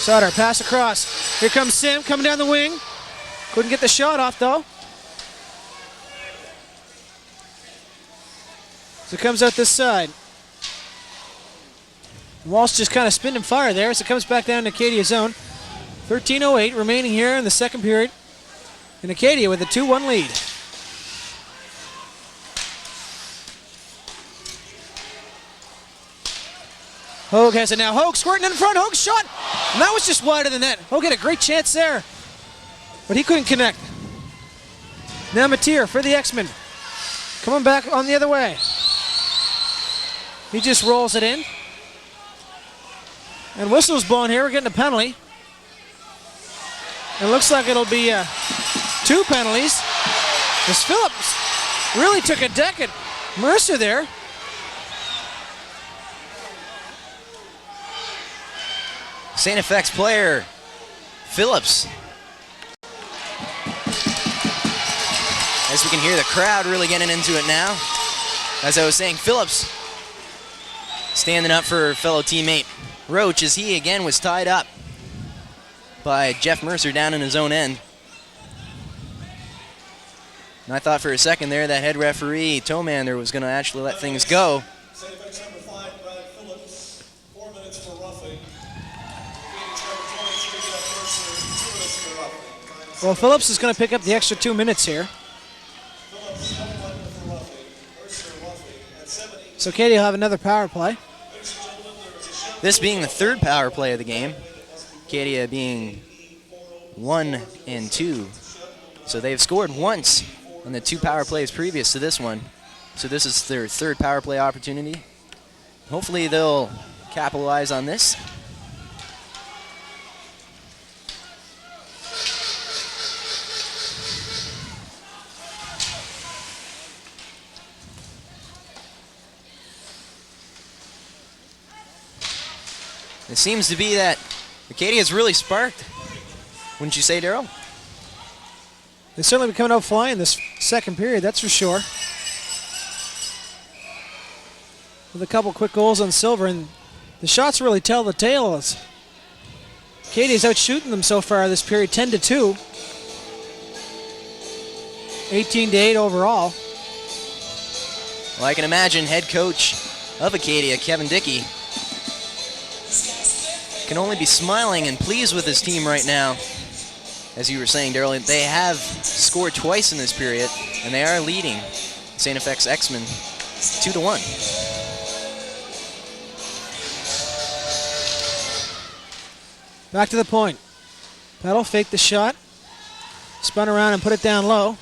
Sauter, pass across. Here comes Sim coming down the wing. Couldn't get the shot off though. So it comes out this side. Walsh just kind of spinning fire there as it comes back down to Acadia zone. 13:08 remaining here in the second period. And Acadia with a 2-1 lead. Hogue has it now. Hogue squirting in front. Hogue shot. And that was just wide of the net. Hogue had a great chance there. But he couldn't connect. Now Mateer for the Axemen. Coming back on the other way. He just rolls it in. And whistle's blown here. We're getting a penalty. It looks like it'll be 2 penalties. As Phillips really took a deck at Mercer there. St. FX player Phillips. As we can hear the crowd really getting into it now. As I was saying, Phillips standing up for fellow teammate Roach as he again was tied up by Jeff Mercer down in his own end. And I thought for a second there that head referee, Tomander, was going to actually let things go. St. FX number 5, Brad Phillips, 4 minutes for roughing. Well, Phillips is going to pick up the extra 2 minutes here. So Acadia will have another power play. This being the third power play of the game. Acadia being 1 and 2. So they've scored once in the 2 power plays previous to this one. So this is their third power play opportunity. Hopefully they'll capitalize on this. It seems to be that Acadia's really sparked. Wouldn't you say, Daryl? They've certainly been coming out flying this second period, that's for sure. With a couple quick goals on Silver, and the shots really tell the tale. As Acadia's out shooting them so far this period, 10-2. 18-8 overall. Well, I can imagine head coach of Acadia, Kevin Dickey, can only be smiling and pleased with his team right now. As you were saying, Daryl, they have scored twice in this period, and they are leading St. FX Axemen 2-1. Back to the point. Petal faked the shot, spun around and put it down low.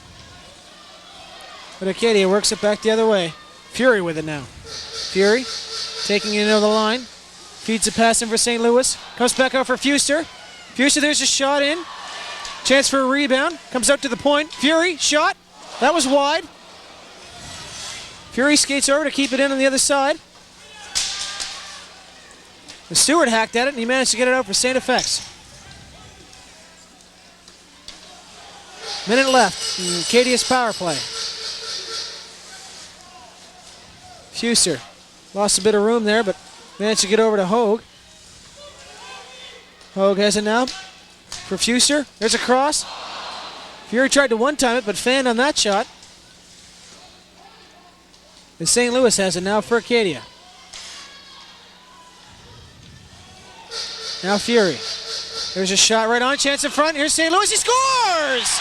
But Acadia works it back the other way. Fury with it now. Fury taking it into the line. Feeds the pass in for St. Louis. Comes back out for Fuster. Fuster, there's a shot in. Chance for a rebound. Comes out to the point. Fury, shot. That was wide. Fury skates over to keep it in on the other side. The Stewart hacked at it, and he managed to get it out for St. FX. Minute left in Acadia's power play. Fuster lost a bit of room there, but managed to get over to Hogue. Hogue has it now for Fuster. There's a cross. Fury tried to one-time it, but fanned on that shot. And St. Louis has it now for Acadia. Now Fury. There's a shot right on, chance in front. Here's St. Louis, he scores!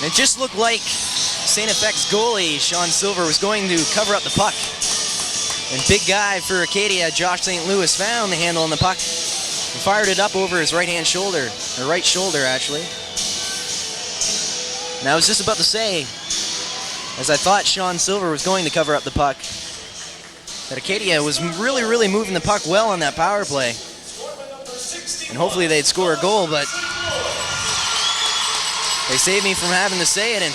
It just looked like St. FX goalie Sean Silver was going to cover up the puck. And big guy for Acadia, Josh St. Louis, found the handle on the puck and fired it up over his right shoulder actually. And I was just about to say, as I thought Sean Silver was going to cover up the puck, that Acadia was really moving the puck well on that power play. And hopefully they'd score a goal, but they saved me from having to say it, and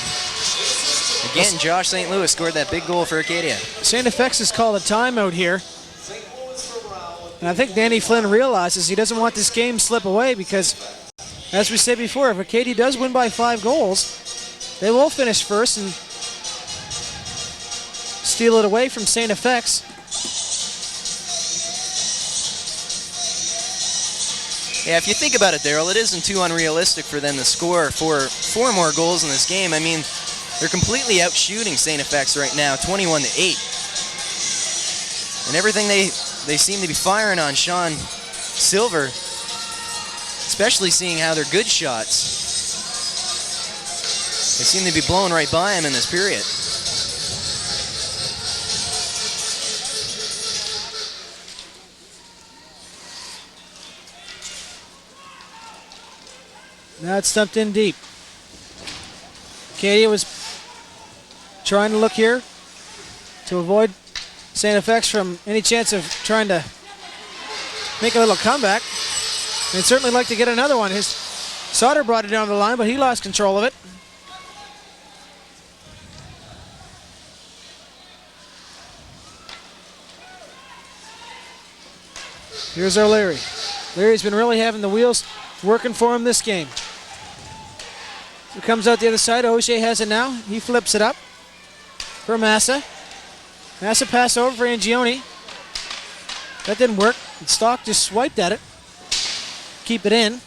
again, Josh St. Louis scored that big goal for Acadia. St. FX has called a timeout here. And I think Danny Flynn realizes he doesn't want this game to slip away because, as we said before, if Acadia does win by 5 goals, they will finish first and steal it away from St. FX. Yeah, if you think about it, Daryl, it isn't too unrealistic for them to score 4 more goals in this game. I mean, they're completely out-shooting St. FX right now, 21-8. And everything they seem to be firing on Sean Silver, especially seeing how they're good shots. They seem to be blowing right by him in this period. Now it's stumped in deep. Acadia was trying to look here to avoid St. FX from any chance of trying to make a little comeback. They'd certainly like to get another one. His Sauter brought it down the line, but he lost control of it. Here's O'Leary. Leary's been really having the wheels working for him this game. He comes out the other side. O'Shea has it now. He flips it up for Massa. Massa pass over for Angioni. That didn't work. Stock just swiped at it. Keep it in.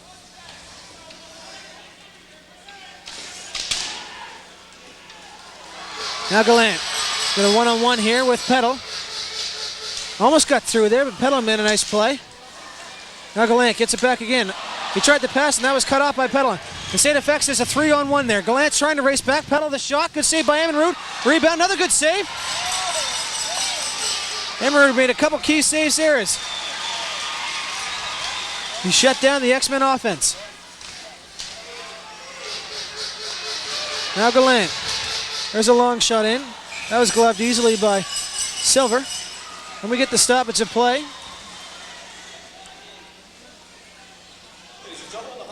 Now Gallant. Got a one-on-one here with Petal. Almost got through there, but Petal made a nice play. Now Gallant gets it back again. He tried to pass, and that was cut off by Petal. And St. FX is a 3-on-1 there. Gallant's trying to race back. Petal the shot. Good save by Emerud. Rebound, another good save. Emerud made a couple key saves there as he shut down the Axemen offense. Now Gallant. There's a long shot in. That was gloved easily by Silver. And we get the stoppage of play.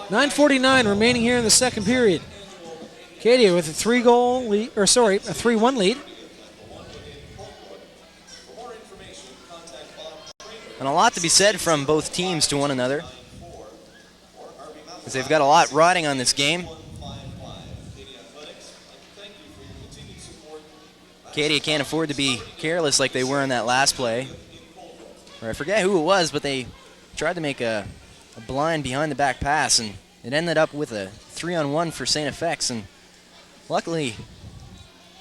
9:49 remaining here in the second period. Acadia with a 3-1 lead. And a lot to be said from both teams to one another, because they've got a lot riding on this game. Acadia can't afford to be careless like they were in that last play. Or I forget who it was, but they tried to make a blind behind the back pass, and it ended up with a 3-on-1 for St. FX, and luckily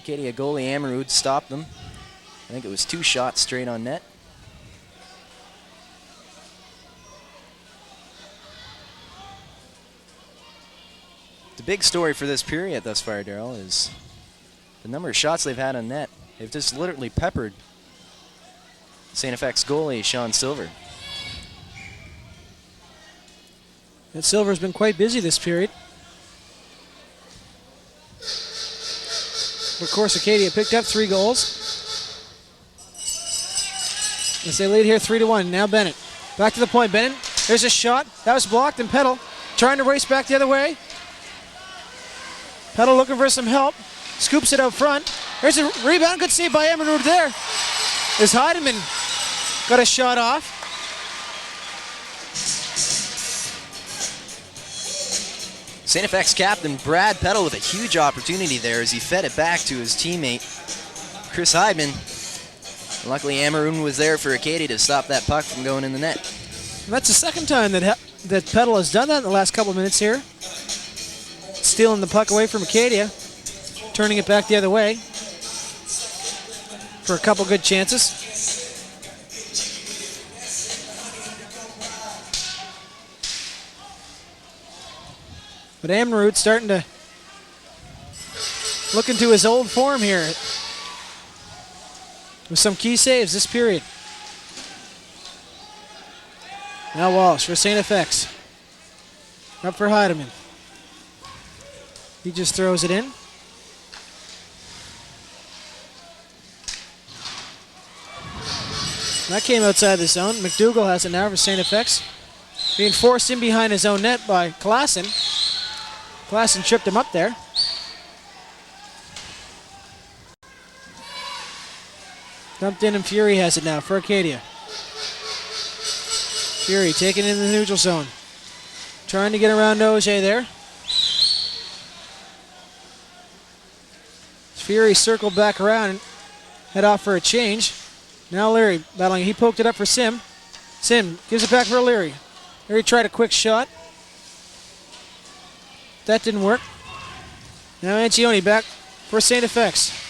Acadia goalie Amerud stopped them. I think it was 2 shots straight on net. The big story for this period thus far, Darryl, is the number of shots they've had on net. They've just literally peppered St. FX goalie Sean Silver. And Silver's been quite busy this period. Of course, Acadia picked up 3 goals. As they lead here 3-1. Now Bennett. Back to the point. Bennett. There's a shot. That was blocked, and Petal trying to race back the other way. Petal looking for some help. Scoops it out front. There's a rebound. Good save by Emerald there. As Heidemann got a shot off. St. FX captain Brad Petal with a huge opportunity there as he fed it back to his teammate Chris Heidemann. Luckily, Amaroon was there for Acadia to stop that puck from going in the net. And that's the second time that Petal has done that in the last couple of minutes here. Stealing the puck away from Acadia, turning it back the other way for a couple good chances. But Amrud starting to look into his old form here with some key saves this period. Now Walsh for St. FX. Up for Heidemann. He just throws it in. That came outside the zone. McDougall has it now for St. FX. Being forced in behind his own net by Klassen. Klassen tripped him up there. Dumped in and Fury has it now for Acadia. Fury taking it in the neutral zone. Trying to get around Auger there. Fury circled back around and head off for a change. Now Leary battling. He poked it up for Sim. Sim gives it back for Leary. Leary tried a quick shot. That didn't work. Now Ancioni back for St. FX.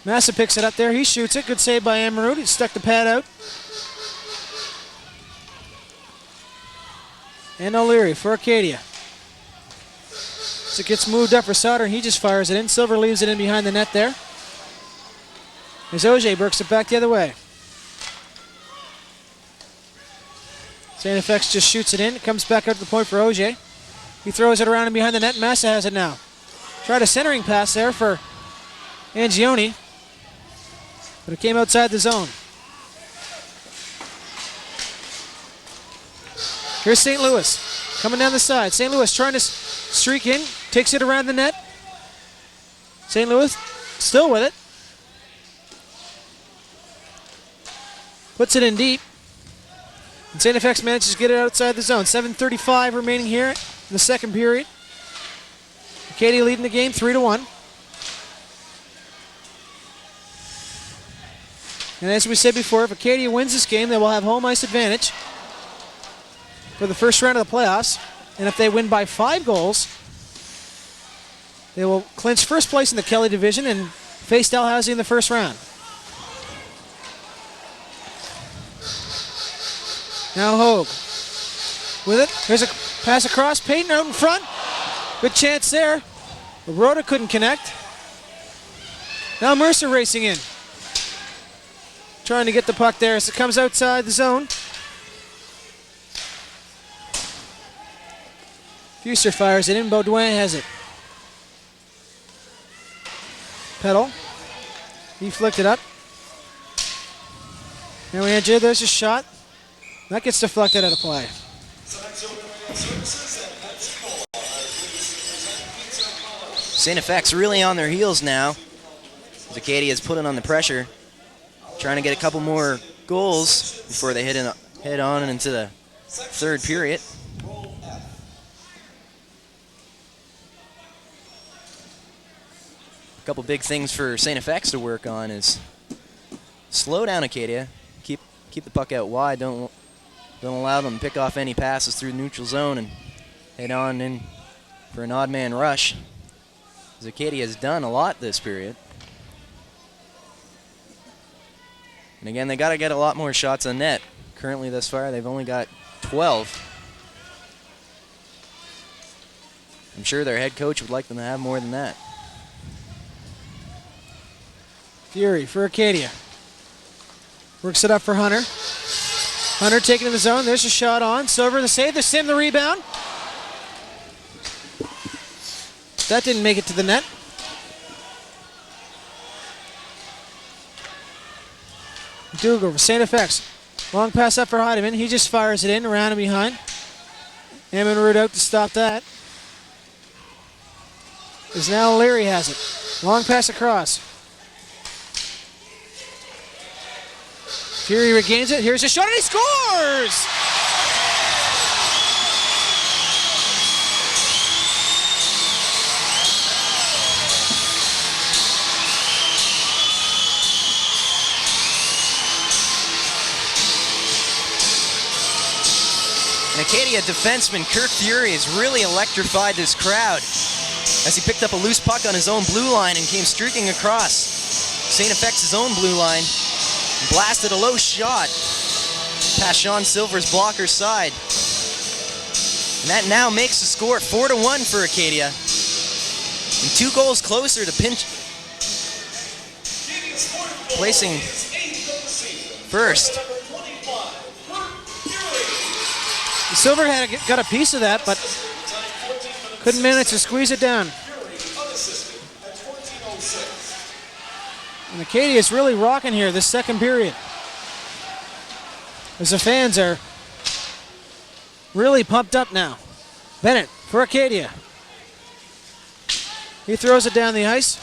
Massa picks it up there. He shoots it. Good save by Amarud. He stuck the pad out. And O'Leary for Acadia. So it gets moved up for Sauter, and he just fires it in. Silver leaves it in behind the net there. As Auger works it back the other way. St. FX just shoots it in. It comes back out to the point for Auger. He throws it around and behind the net. Massa has it now. Tried a centering pass there for Angioni, but it came outside the zone. Here's St. Louis coming down the side. St. Louis trying to streak in, takes it around the net. St. Louis still with it. Puts it in deep. And St. FX manages to get it outside the zone. 7:35 remaining here in the second period. Acadia leading the game 3-1. And as we said before, if Acadia wins this game, they will have home ice advantage for the first round of the playoffs. And if they win by 5 goals, they will clinch first place in the Kelly division and face Dalhousie in the first round. Now Hogue with it. There's a pass across. Payton out in front. Good chance there. But Rhoda couldn't connect. Now Mercer racing in. Trying to get the puck there as it comes outside the zone. Fuster fires it in. Baudouin has it. Petal. He flicked it up. Now there's a shot. That gets deflected out of play. St. FX really on their heels now. Acadia is putting on the pressure, trying to get a couple more goals before they head on into the third period. A couple big things for St. FX to work on is slow down Acadia, keep the puck out wide, don't allow them to pick off any passes through the neutral zone and head on in for an odd man rush. As Acadia has done a lot this period. And again, they got to get a lot more shots on net. Currently thus far, they've only got 12. I'm sure their head coach would like them to have more than that. Fury for Acadia. Works it up for Hunter. Hunter taking in the zone. There's a shot on. Silver the save. The Sim the rebound. That didn't make it to the net. Dougal for St. FX. Long pass up for Heidemann. He just fires it in around and behind. Emerud out to stop that. As now Leary has it. Long pass across. Fury regains it. Here's a shot and he scores! And Acadia defenseman Kirk Fury has really electrified this crowd as he picked up a loose puck on his own blue line and came streaking across St. FX's own blue line and blasted a low shot past Sean Silver's blocker side. And that now makes the score 4-1 for Acadia. And 2 goals closer to placing first. Silver got a piece of that, but couldn't manage to squeeze it down. And Acadia is really rocking here this second period, as the fans are really pumped up now. Bennett for Acadia. He throws it down the ice.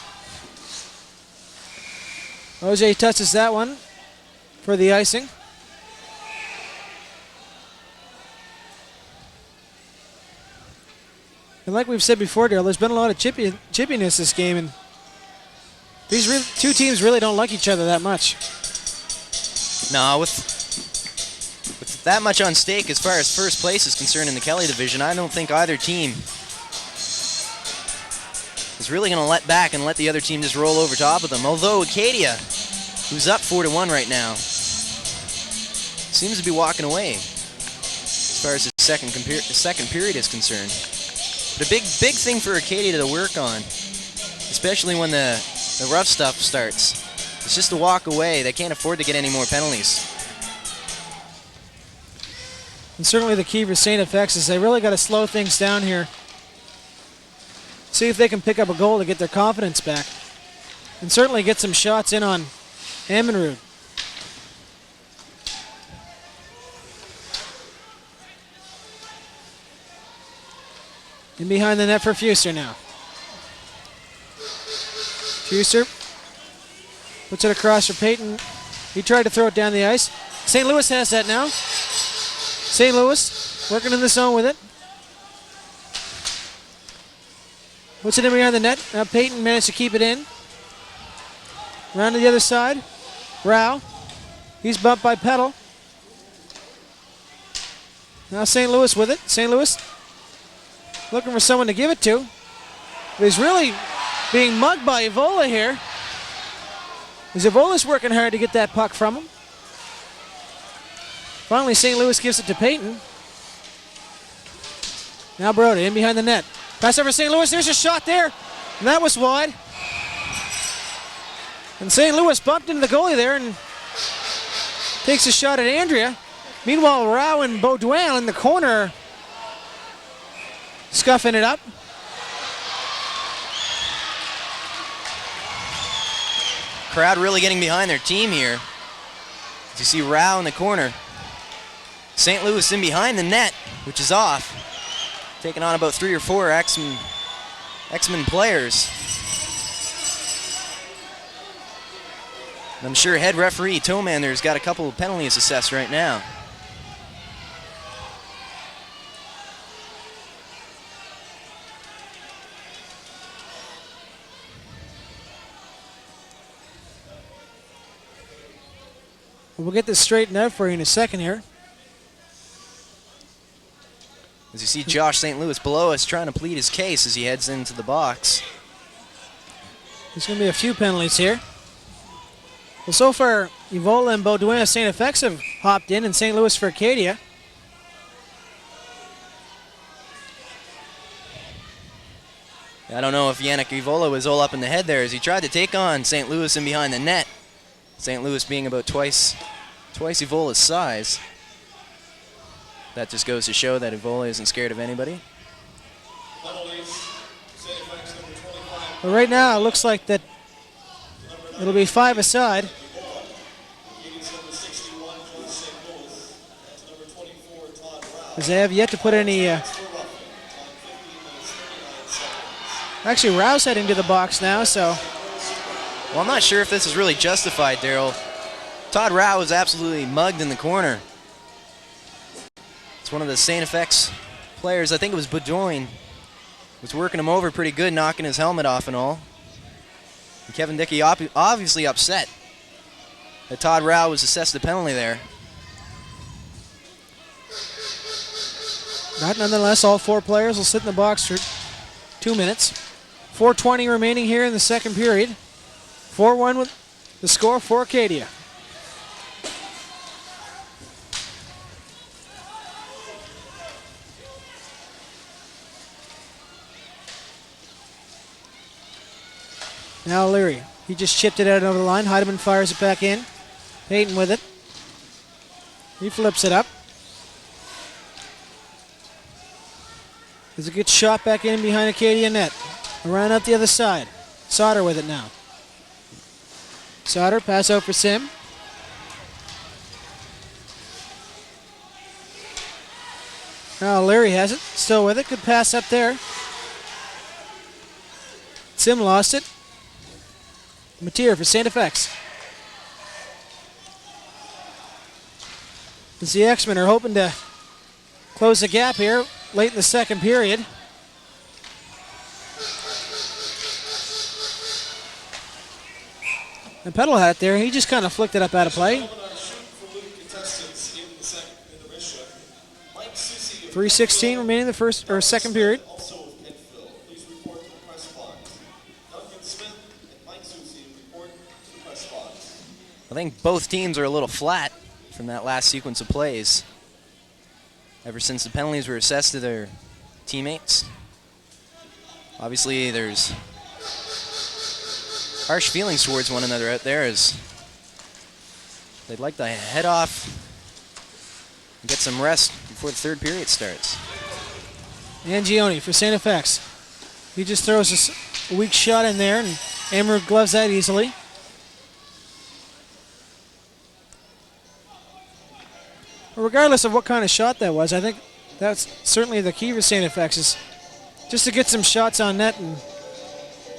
OJ touches that one for the icing. And like we've said before, Darryl, there's been a lot of chippiness this game, and these two teams really don't like each other that much. No, with that much on stake as far as first place is concerned in the Kelly division, I don't think either team is really going to let back and let the other team just roll over top of them. Although Acadia, who's up 4-1 right now, seems to be walking away as far as the second period is concerned. But a big thing for Acadia to work on, especially when the rough stuff starts, is just to walk away. They can't afford to get any more penalties. And certainly the key for St. FX is they really got to slow things down here. See if they can pick up a goal to get their confidence back. And certainly get some shots in on Emerud. In behind the net for Fuster now. Fuster puts it across for Peyton. He tried to throw it down the ice. St. Louis has that now. St. Louis working in the zone with it. Puts it in behind the net. Now Peyton managed to keep it in. Round to the other side. Rao. He's bumped by Petal. Now St. Louis with it. St. Louis looking for someone to give it to. But he's really being mugged by Evola here. As Evola's working hard to get that puck from him. Finally, St. Louis gives it to Peyton. Now Brody in behind the net. Pass over St. Louis. There's a shot there. And that was wide. And St. Louis bumped into the goalie there and takes a shot at Andrea. Meanwhile, Rao and Baudouin in the corner scuffing it up. Crowd really getting behind their team here. As you see Rao in the corner. St. Louis in behind the net, which is off. Taking on about 3 or 4 Axemen players. And I'm sure head referee Toman there's got a couple of penalties assessed right now. We'll get this straightened out for you in a second here. As you see Josh St. Louis below us trying to plead his case as he heads into the box. There's going to be a few penalties here. Well, so far, Evola and Baudouin of St. FX have hopped in, and St. Louis for Acadia. I don't know if Yannick Evola was all up in the head there as he tried to take on St. Louis in behind the net. St. Louis being about twice Evola's size. That just goes to show that Evola isn't scared of anybody. But right now, it looks like that it'll be 5 aside. As they have yet to put any Actually, Rao's heading to the box now, so. Well, I'm not sure if this is really justified, Daryl. Todd Rao was absolutely mugged in the corner. It's one of the St. FX players. I think it was Bedoin. Was working him over pretty good, knocking his helmet off and all. And Kevin Dickey obviously upset that Todd Rao was assessed the penalty there. But nonetheless, all 4 players will sit in the box for 2 minutes. 4:20 remaining here in the second period. 4-1 with the score for Acadia. Now Leary. He just chipped it out over the line. Heidemann fires it back in. Payton with it. He flips it up. There's a good shot back in behind Acadia net. Around out the other side. Sauter with it now. Sauter, pass out for Sim. Now Leary has it. Still with it. Good pass up there. Sim lost it. Mateer for St. FX. As the Axemen are hoping to close the gap here late in the second period. And Petal had it there. He just kind of flicked it up out of play. 3:16 remaining in the first or second period. I think both teams are a little flat from that last sequence of plays. Ever since the penalties were assessed to their teammates. Obviously, there's harsh feelings towards one another out there as they'd like to head off and get some rest before the third period starts. Angioni for St. FX. He just throws a weak shot in there, and Amrud gloves that easily. Regardless of what kind of shot that was, I think that's certainly the key for St. FX is just to get some shots on net and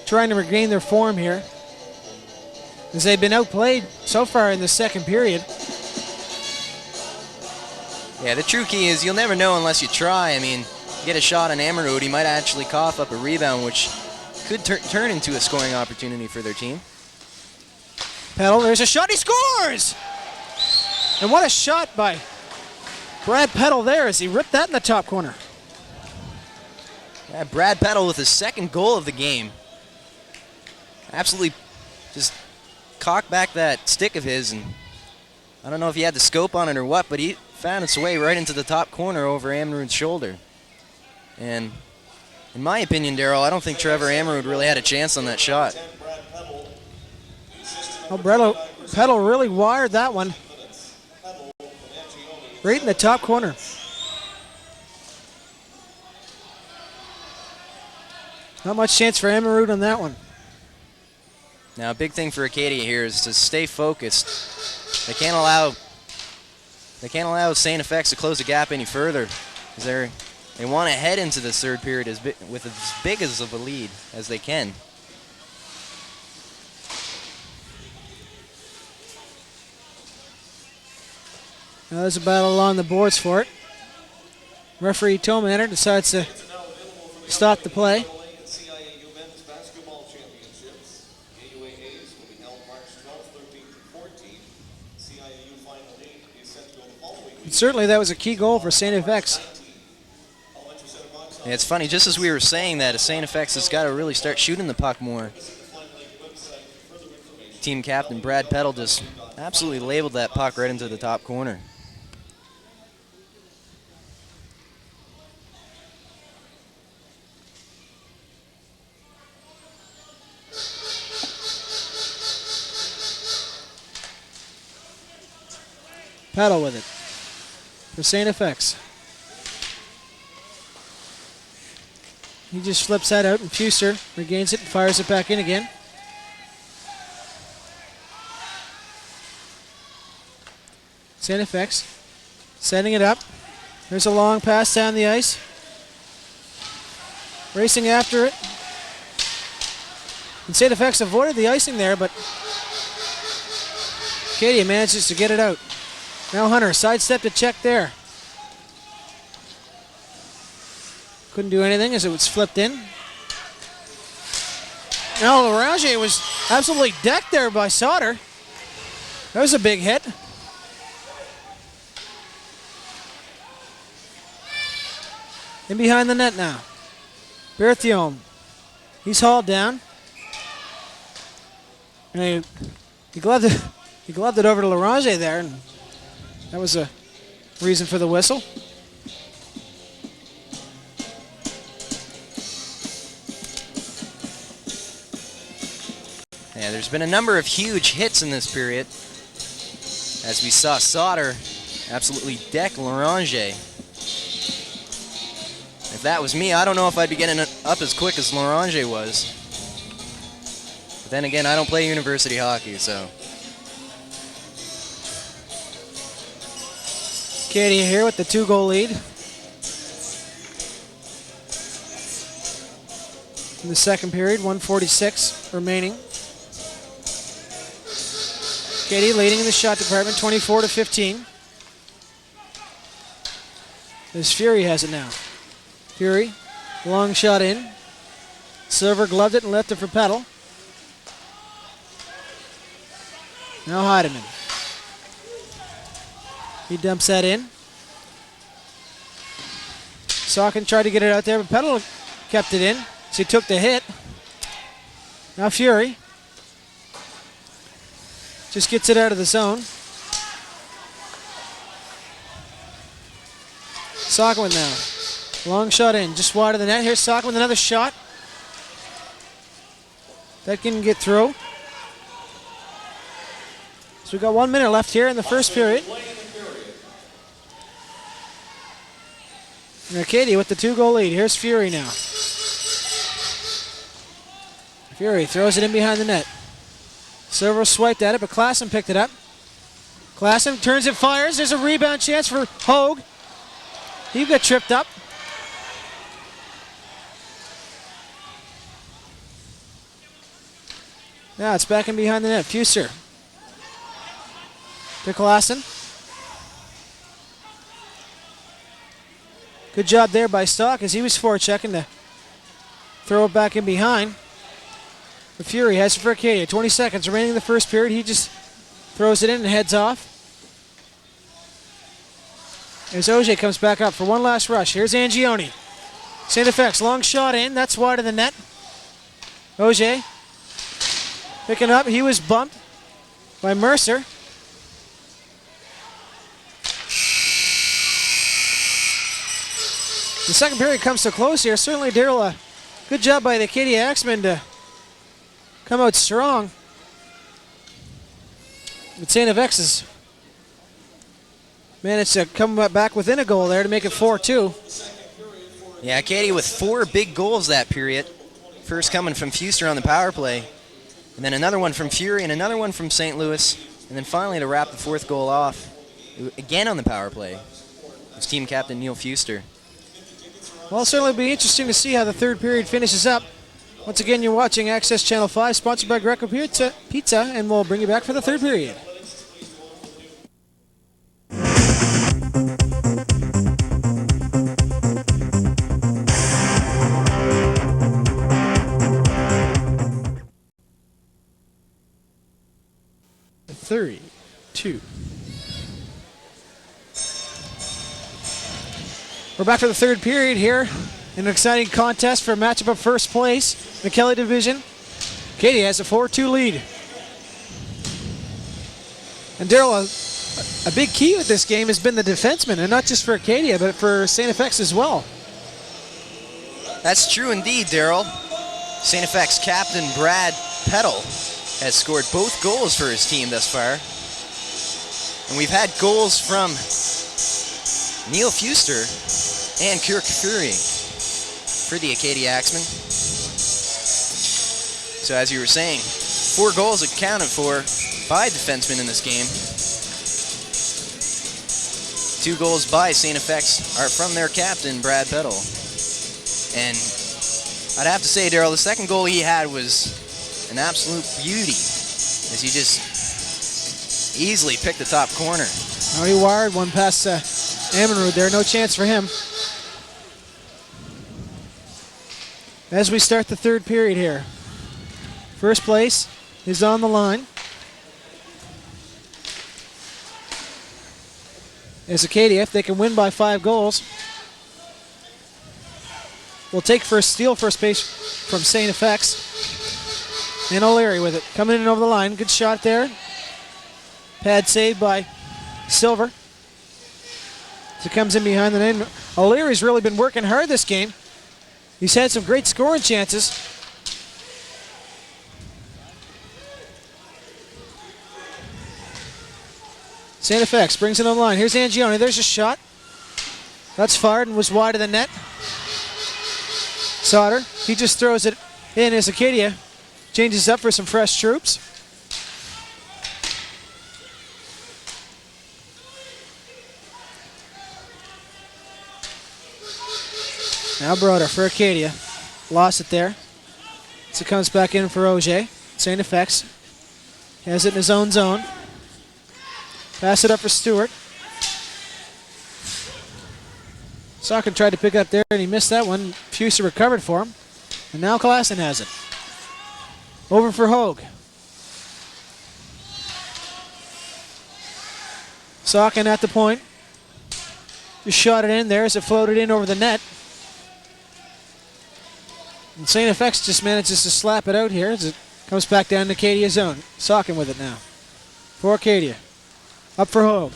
trying to regain their form here, as they've been outplayed so far in the second period. Yeah, the true key is you'll never know unless you try. I mean, you get a shot on Amrud, he might actually cough up a rebound, which could turn into a scoring opportunity for their team. Petal, there's a shot, he scores! And what a shot by Brad Petal there as he ripped that in the top corner. Yeah, Brad Petal with his second goal of the game. Absolutely just cocked back that stick of his, and I don't know if he had the scope on it or what, but he found its way right into the top corner over Amrud's shoulder. And in my opinion, Daryl, I don't think Trevor Amrud really had a chance on that shot. Oh, Petal really wired that one. Right in the top corner. Not much chance for Amrud on that one. Now, a big thing for Acadia here is to stay focused. They can't allow St. FX to close the gap any further. They want to head into this third period with as big as of a lead as they can. Now there's a battle along the boards for it. Referee Tomaner decides to stop the play. And certainly that was a key goal for St. FX. Yeah, it's funny, just as we were saying that, St. FX has got to really start shooting the puck more. Team captain Brad Petal just absolutely labeled that puck right into the top corner. Petal with it for St. FX. He just flips that out, and Fuster regains it and fires it back in again. St. FX setting it up. There's a long pass down the ice. Racing after it. And St. FX avoided the icing there, but Acadia manages to get it out. Now Hunter, sidestep to check there. Couldn't do anything as it was flipped in. Now Larange was absolutely decked there by Sauter. That was a big hit. In behind the net now. Berthiaume. He's hauled down. And he gloved it over to Larange there, and that was a reason for the whistle. Yeah, there's been a number of huge hits in this period, as we saw Sauter absolutely deck Larange. If that was me, I don't know if I'd be getting up as quick as Larange was. But then again, I don't play university hockey, so. Acadia here with the 2-goal lead. In the second period, 1:46 remaining. Acadia leading in the shot department, 24-15. As Fury has it now. Fury, long shot in. Silver gloved it and left it for Petal. Now Heidemann. He dumps that in. Saucon tried to get it out there, but Petal kept it in. So he took the hit. Now Fury. Just gets it out of the zone. Saucon now. Long shot in, just wide of the net. Here's Saucon with another shot. That didn't get through. So we've got 1 minute left here in the first period. And Acadia with the 2-goal lead. Here's Fury now. Fury throws it in behind the net. Silver swiped at it, but Klassen picked it up. Klassen turns and fires. There's a rebound chance for Hogue. He got tripped up. Now it's back in behind the net. Fuster to Klassen. Good job there by Stock as he was forechecking to throw it back in behind. The Fury has it for Acadia. 20 seconds remaining in the first period. He just throws it in and heads off. As Auger comes back up for one last rush. Here's Angioni. St. FX, long shot in. That's wide of the net. Auger picking up. He was bumped by Mercer. The second period comes to close here. Certainly, Daryl, good job by the Acadia Axemen to come out strong. But St. FX has managed to come back within a goal there to make it 4-2. Yeah, Acadia with 4 big goals that period. First coming from Fuster on the power play, and then another one from Fury and another one from St. Louis, and then finally to wrap the 4th goal off, again on the power play, was team captain Neil Fuster. Well, it'll certainly be interesting to see how the third period finishes up. Once again, you're watching Access Channel 5, sponsored by Greco Pizza, and we'll bring you back for the third period. Three, two. We're back for the third period here. An exciting contest for a matchup of first place in the Kelly Division. Acadia has a 4-2 lead. And Daryl, a big key with this game has been the defenseman, and not just for Acadia, but for St. FX as well. That's true indeed, Daryl. St. FX captain Brad Petal has scored both goals for his team thus far. And we've had goals from Neil Fuster and Kirk Fury for the Acadia Axemen. So as you were saying, 4 goals accounted for by defensemen in this game. 2 goals by St. FX are from their captain, Brad Petal. And I'd have to say, Daryl, the second goal he had was an absolute beauty as he just easily picked the top corner. Already wired one past Ammonrood there. No chance for him. As we start the third period here. First place is on the line. As Acadia, if they can win by 5 goals, will steal first base from St. FX. And O'Leary with it. Coming in over the line. Good shot there. Pad saved by Silver. As it comes in behind the net. O'Leary's really been working hard this game. He's had some great scoring chances. St. FX brings it on the line. Here's Angione. There's a shot. That's fired and was wide of the net. Sauter, he just throws it in as Acadia changes up for some fresh troops. Now Broder for Acadia. Lost it there. So it comes back in for Auger. St. FX has it in his own zone. Pass it up for Stewart. Sauken tried to pick up there and he missed that one. Fuser recovered for him. And now Klassen has it. Over for Hogue. Sauken at the point. Just shot it in there as it floated in over the net. And St. FX just manages to slap it out here as it comes back down to Acadia's zone. Sauken with it now. For Acadia. Up for Hogue.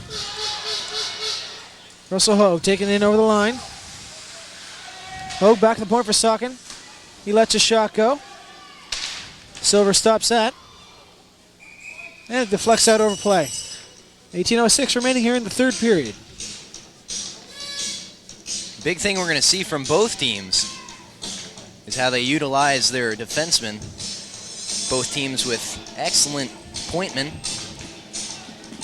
Russell Hogue taking it in over the line. Hogue back to the point for Sauken. He lets a shot go. Silver stops that. And it deflects out over play. 18:06 remaining here in the third period. Big thing we're going to see from both teams is how they utilize their defensemen. Both teams with excellent pointmen.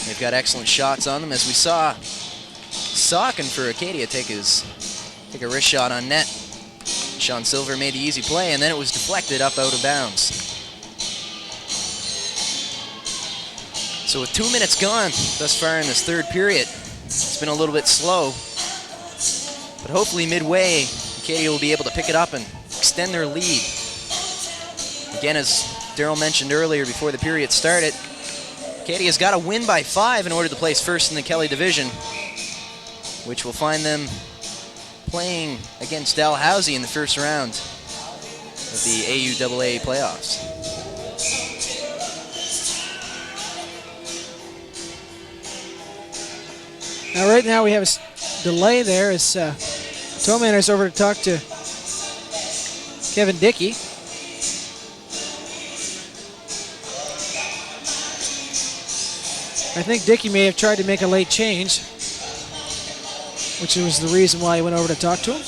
They've got excellent shots on them, as we saw Sauken for Acadia take a wrist shot on net. Sean Silver made the easy play, and then it was deflected up out of bounds. So with 2 minutes gone thus far in this third period, it's been a little bit slow. But hopefully midway, Acadia will be able to pick it up and extend their lead. Again, as Daryl mentioned earlier before the period started, Acadia's got to win by 5 in order to place first in the Kelly division, which will find them playing against Dalhousie in the first round of the AUAA playoffs. Now right now we have a delay there as Tomaner's over to talk to Kevin Dickey. I think Dickey may have tried to make a late change, which was the reason why he went over to talk to him.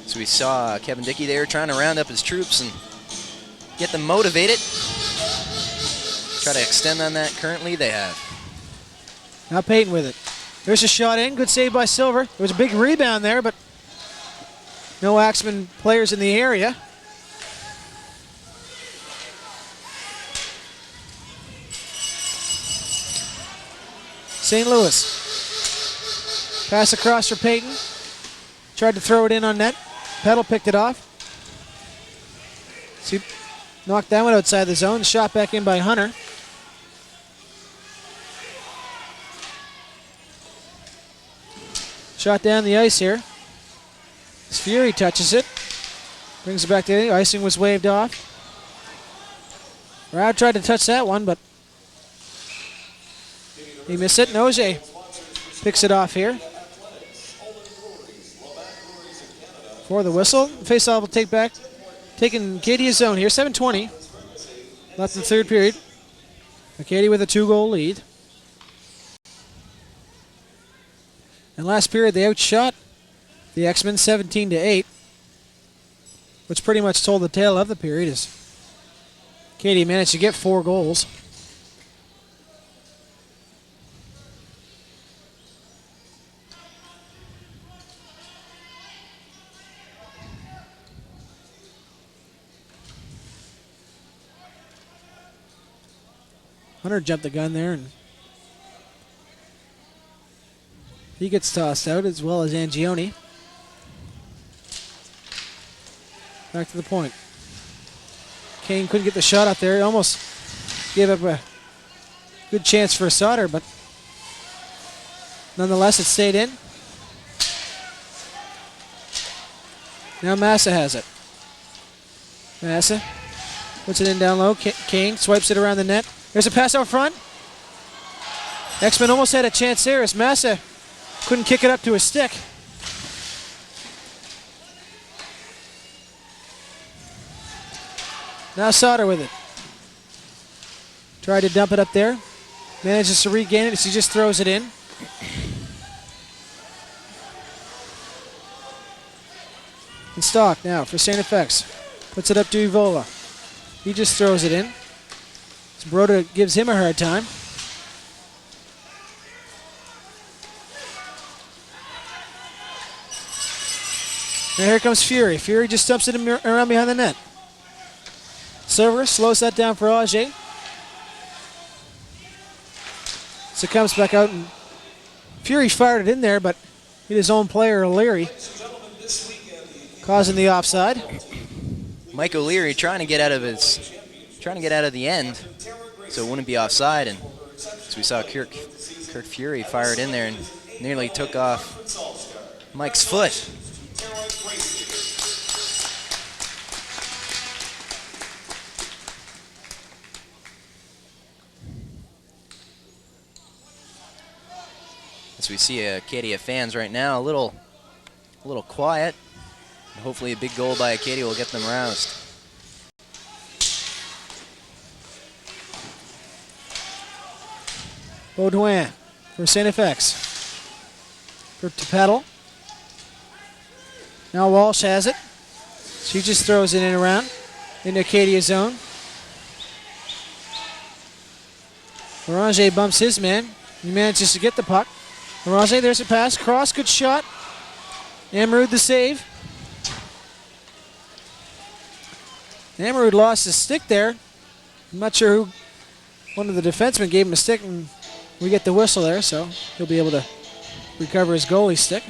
So we saw Kevin Dickey there trying to round up his troops and get them motivated. Try to extend on that. Currently they have. Now Peyton with it. There's a shot in. Good save by Silver. There was a big rebound there, but no Axemen players in the area. St. Louis. Pass across for Peyton. Tried to throw it in on net. Petal picked it off. See, knocked that one outside the zone. Shot back in by Hunter. Shot down the ice here. As Fury touches it. Brings it back to the icing was waved off. Rowd tried to touch that one, but he missed it. Noje picks it off here. For the whistle. Faceoff will take back. Taking Acadia's zone here. 7:20 left in the third period. Acadia with a 2-goal lead. And last period they outshot the Axemen 17-8, which pretty much told the tale of the period as Acadia managed to get 4 goals. Hunter jumped the gun there, and he gets tossed out, as well as Angioni. Back to the point. Kane couldn't get the shot up there. He almost gave up a good chance for a Sauter, but nonetheless, it stayed in. Now Massa has it. Massa puts it in down low. Kane swipes it around the net. There's a pass out front. Axemen almost had a chance there as Massa couldn't kick it up to his stick. Now Sauter with it. Tried to dump it up there. Manages to regain it as he just throws it in. And Stock now for St. FX. Puts it up to Evola. He just throws it in. So Broda gives him a hard time. And here comes Fury. Fury just dumps it around behind the net. Silver slows that down for Auger. So it comes back out, and Fury fired it in there, but hit his own player, O'Leary, causing the offside. Mike O'Leary trying to get out of the end, so it wouldn't be offside. And so we saw Kirk Fury fire it in there and nearly took off Mike's foot. As we see Acadia fans right now, a little quiet. Hopefully a big goal by Acadia will get them roused. Baudouin for St. FX. For Paddle. Now Walsh has it. She just throws it in around into Acadia zone. Orange bumps his man. He manages to get the puck. Orange, there's a pass. Cross, good shot. Amarud the save. Amarud lost his stick there. I'm not sure who, one of the defensemen gave him a stick, and we get the whistle there, so he'll be able to recover his goalie stick.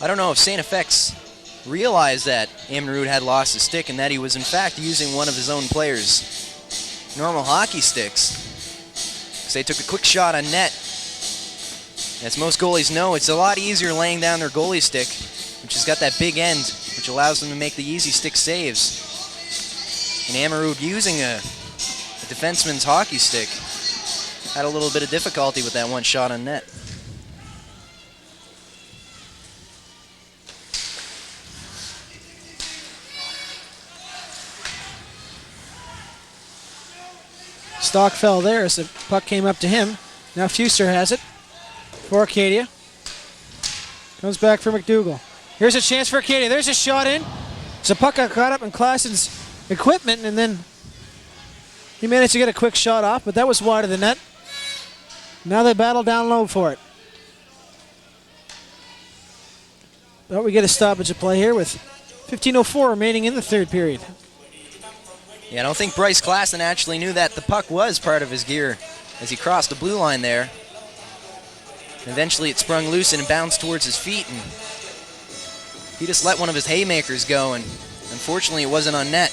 I don't know if St. FX realized that Amarud had lost his stick and that he was in fact using one of his own players' normal hockey sticks. So they took a quick shot on net. As most goalies know, it's a lot easier laying down their goalie stick, which has got that big end, which allows them to make the easy stick saves. And Amarud, using a defenseman's hockey stick, had a little bit of difficulty with that one shot on net. Stock fell there as the puck came up to him. Now Fuster has it for Acadia. Comes back for McDougall. Here's a chance for Acadia. There's a shot in. So puck got caught up in Klassen's equipment, and then he managed to get a quick shot off, but that was wide of the net. Now they battle down low for it. But we get a stoppage of play here with 15:04 remaining in the third period. Yeah, I don't think Bryce Klassen actually knew that the puck was part of his gear as he crossed the blue line there. Eventually it sprung loose and bounced towards his feet, and he just let one of his haymakers go, and unfortunately it wasn't on net.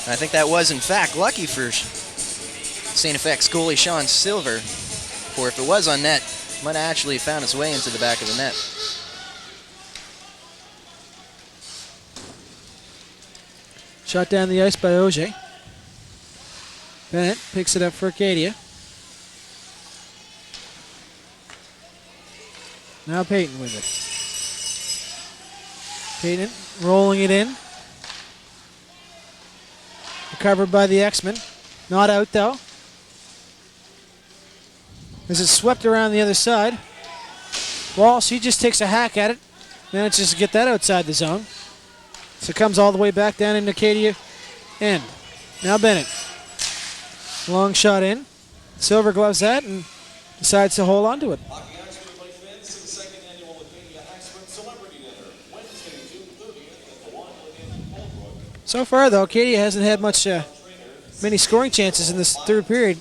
And I think that was in fact lucky for St. FX goalie Sean Silver, for if it was on net, it might have actually found its way into the back of the net. Shot down the ice by Auger. Bennett picks it up for Acadia. Now Payton with it. Payton rolling it in. Recovered by the Axemen. Not out though. As it's swept around the other side. Walsh, he just takes a hack at it. Manages to get that outside the zone. So it comes all the way back down into Acadia end. Now Bennett. Long shot in. Silver gloves that and decides to hold on to it. Hockey Expert play fans to the second annual Acadia Axemen Celebrity Dinner, Wednesday, June 30th at the Wanda in So far, though, Acadia hasn't had many scoring chances in this third period.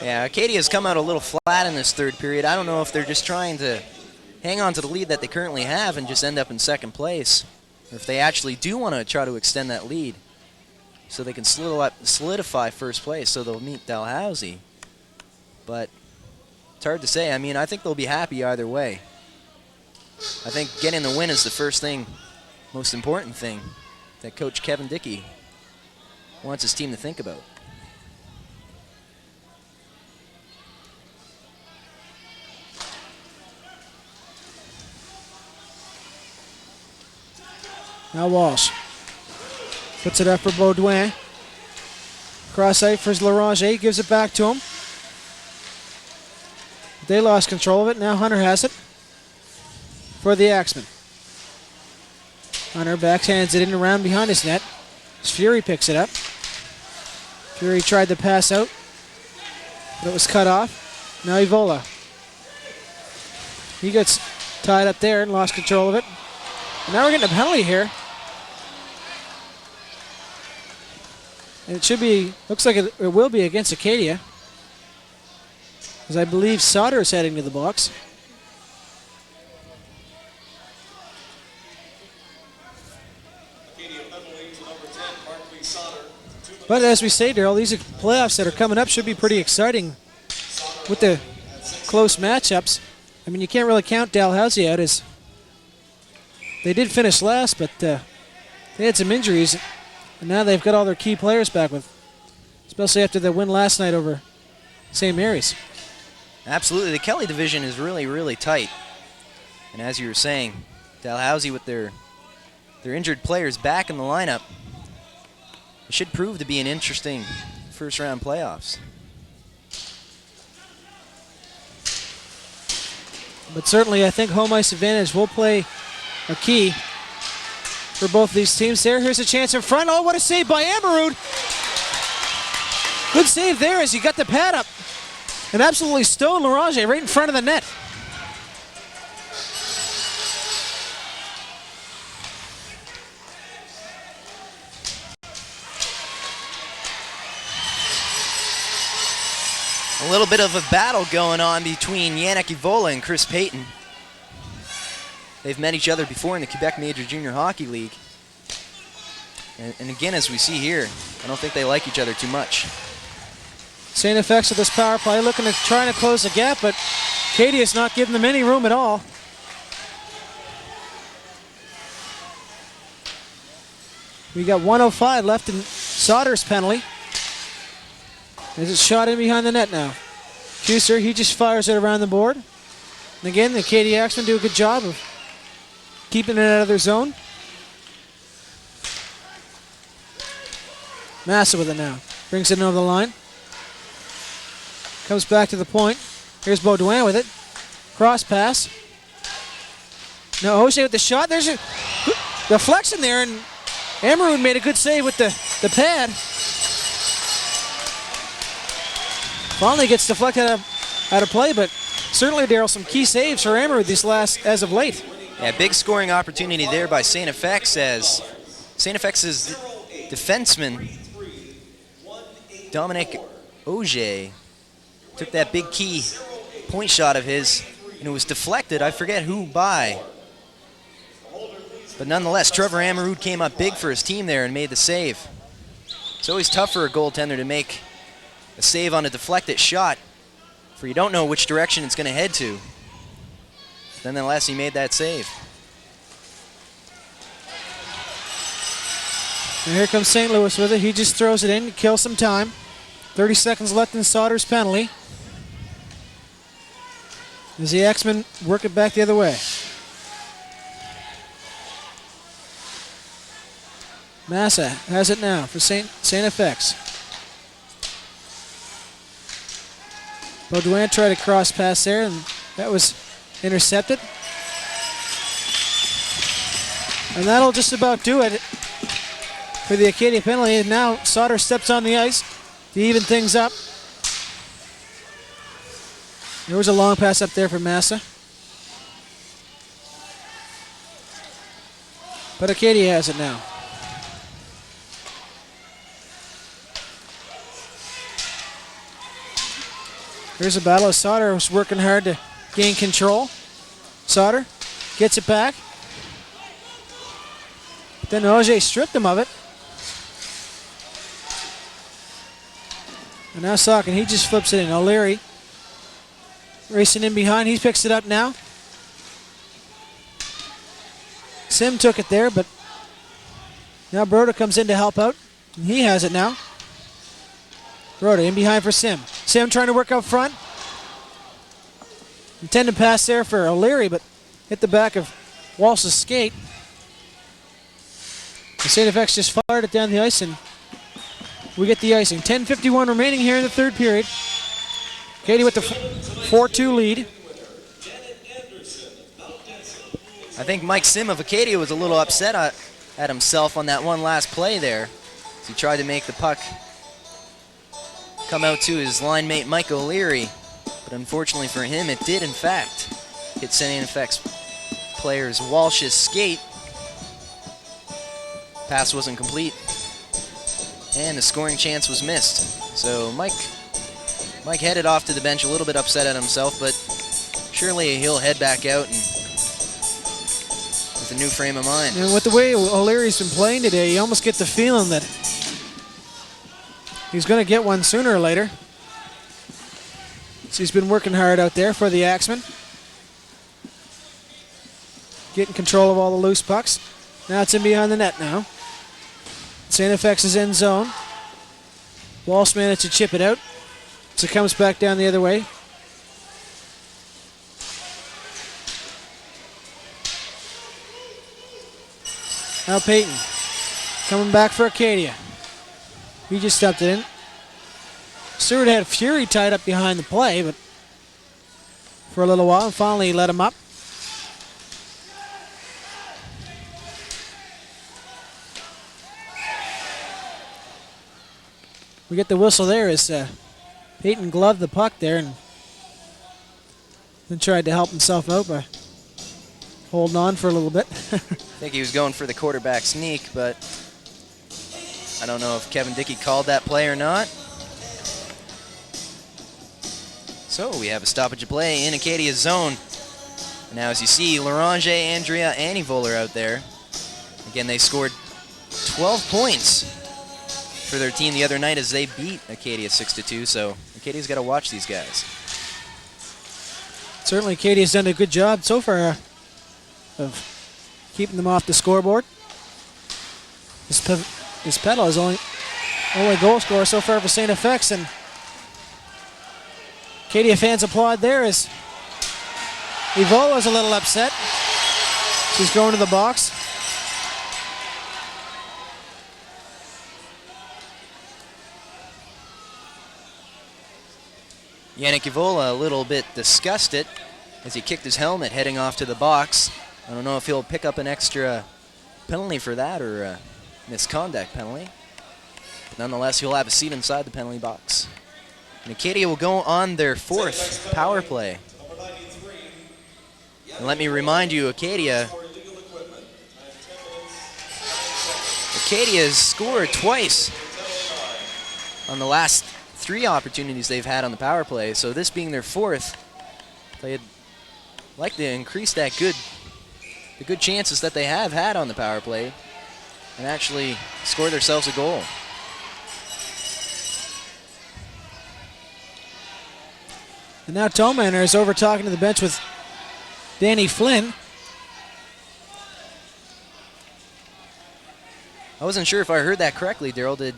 Yeah, Acadia's come out a little flat in this third period. I don't know if they're just trying to hang on to the lead that they currently have and just end up in second place, or if they actually do want to try to extend that lead so they can solidify first place so they'll meet Dalhousie. But it's hard to say. I mean, I think they'll be happy either way. I think getting the win is the first thing, most important thing that Coach Kevin Dickey wants his team to think about. Now Walsh puts it up for Baudouin. Cross ice for Larange, gives it back to him. They lost control of it. Now Hunter has it for the Axemen. Hunter backhands it in around behind his net. Fury picks it up. Fury tried to pass out, but it was cut off. Now Evola. He gets tied up there and lost control of it. And now we're getting a penalty here. And it should be, looks like it will be against Acadia, as I believe Sauter is heading to the box. But as we say, Daryl, these playoffs that are coming up should be pretty exciting with the close matchups. I mean, you can't really count Dalhousie out, as they did finish last, but they had some injuries. And now they've got all their key players back, with, especially after the win last night over St. Mary's. Absolutely. The Kelly division is really, really tight. And as you were saying, Dalhousie with their injured players back in the lineup, it should prove to be an interesting first-round playoffs. But certainly I think home ice advantage will play a key for both these teams there. Here's a chance in front. Oh, what a save by Amarud. Good save there as he got the pad up and absolutely stoned Larange right in front of the net. A little bit of a battle going on between Yannick Evola and Chris Payton. They've met each other before in the Quebec Major Junior Hockey League. And again, as we see here, I don't think they like each other too much. St. FX with this power play, looking to trying to close the gap, but Acadia's not giving them any room at all. We got 1:05 left in Sauter's penalty. As it's shot in behind the net now. Fuster, he just fires it around the board. And again, the Acadia Axemen do a good job of keeping it out of their zone. Massa with it now. Brings it over the line. Comes back to the point. Here's Baudouin with it. Cross pass. Now O'Shea with the shot. There's a deflection there, and Amarud made a good save with the pad. Finally gets deflected out of play, but certainly, Daryl, some key saves for Amarud as of late. Yeah, big scoring opportunity there by St. FX, as St. FX's defenseman, Dominic Auger, took that big key point shot of his, and it was deflected. I forget who by. But nonetheless, Trevor Amarud came up big for his team there and made the save. It's always tough for a goaltender to make a save on a deflected shot, for you don't know which direction it's going to head to. Nonetheless, he made that save. And here comes St. Louis with it. He just throws it in to kill some time. 30 seconds left in Sauter's penalty, as the Axemen work it back the other way. Massa has it now for St. FX. Baudouin tried a cross pass there, and that was intercepted. And that'll just about do it for the Acadia penalty. And now Sauter steps on the ice to even things up. There was a long pass up there for Massa. But Acadia has it now. Here's a battle. Sauter was working hard to gain control. Sauter gets it back. But then Auger stripped him of it. And now Sauken, he just flips it in. O'Leary racing in behind. He picks it up now. Sim took it there, but now Broda comes in to help out. And he has it now. Broda in behind for Sim. Sim trying to work out front. Intended pass there for O'Leary, but hit the back of Walsh's skate. The St. FX just fired it down the ice, and we get the icing. 10:51 remaining here in the third period. Katie with the 4-2 lead. I think Mike Sim of Acadia was a little upset at himself on that one last play there. As he tried to make the puck come out to his line mate Mike O'Leary. But unfortunately for him, it did in fact hit St. FX player's Walsh's skate. Pass wasn't complete, and the scoring chance was missed. So Mike headed off to the bench a little bit upset at himself, but surely he'll head back out and with a new frame of mind. And with the way O'Leary's been playing today, you almost get the feeling that he's going to get one sooner or later. So he's been working hard out there for the Axemen. Getting control of all the loose pucks. Now it's in behind the net now. St. FX's end zone. Walsh managed to chip it out. So it comes back down the other way. Now Peyton coming back for Acadia. He just stepped it in. Stewart had Fury tied up behind the play, but for a little while, and finally he let him up. We get the whistle there as Peyton gloved the puck there and then tried to help himself out by holding on for a little bit. I think he was going for the quarterback sneak, but I don't know if Kevin Dickey called that play or not. So we have a stoppage of play in Acadia's zone. And now as you see, Larange, Andrea, and Evola out there. Again, they scored 12 points for their team the other night as they beat Acadia 6-2, so Acadia's got to watch these guys. Certainly Acadia's done a good job so far of keeping them off the scoreboard. This Petal is only goal scorer so far for St. FX, and Acadia fans applaud there as Evola's a little upset. She's going to the box. Yannick Evola a little bit disgusted as he kicked his helmet heading off to the box. I don't know if he'll pick up an extra penalty for that or a misconduct penalty. But nonetheless, he'll have a seat inside the penalty box. And Acadia will go on their fourth power play. And let me remind you, Acadia has scored twice on the last 3 opportunities they've had on the power play. So this being their fourth, they'd like to increase the good chances that they have had on the power play and actually score themselves a goal. And now Tomaner is over talking to the bench with Danny Flynn. I wasn't sure if I heard that correctly, Daryl. Did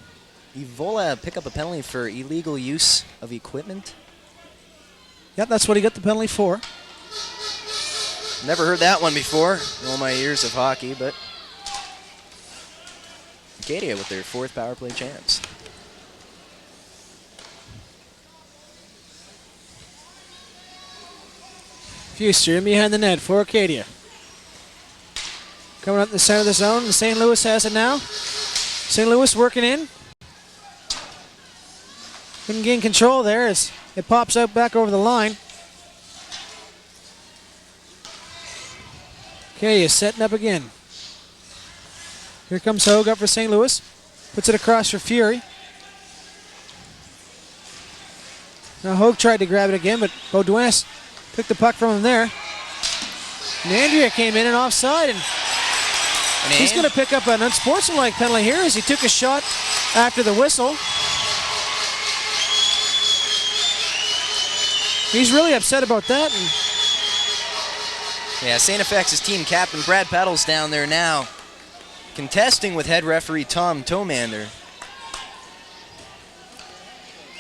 Evola pick up a penalty for illegal use of equipment? Yep, that's what he got the penalty for. Never heard that one before in all my years of hockey, but Acadia with their fourth power play chance. Fuster in behind the net for Acadia. Coming up the center of the zone, St. Louis has it now. St. Louis working in. Couldn't gain control there as it pops out back over the line. Acadia setting up again. Here comes Hogue up for St. Louis. Puts it across for Fury. Now Hogue tried to grab it again, but Baudouin took the puck from him there. And Andrea came in and offside, and he's going to pick up an unsportsmanlike penalty here as he took a shot after the whistle. He's really upset about that. And yeah, St. FX's team captain Brad Pettles down there now, contesting with head referee Tom Tomander.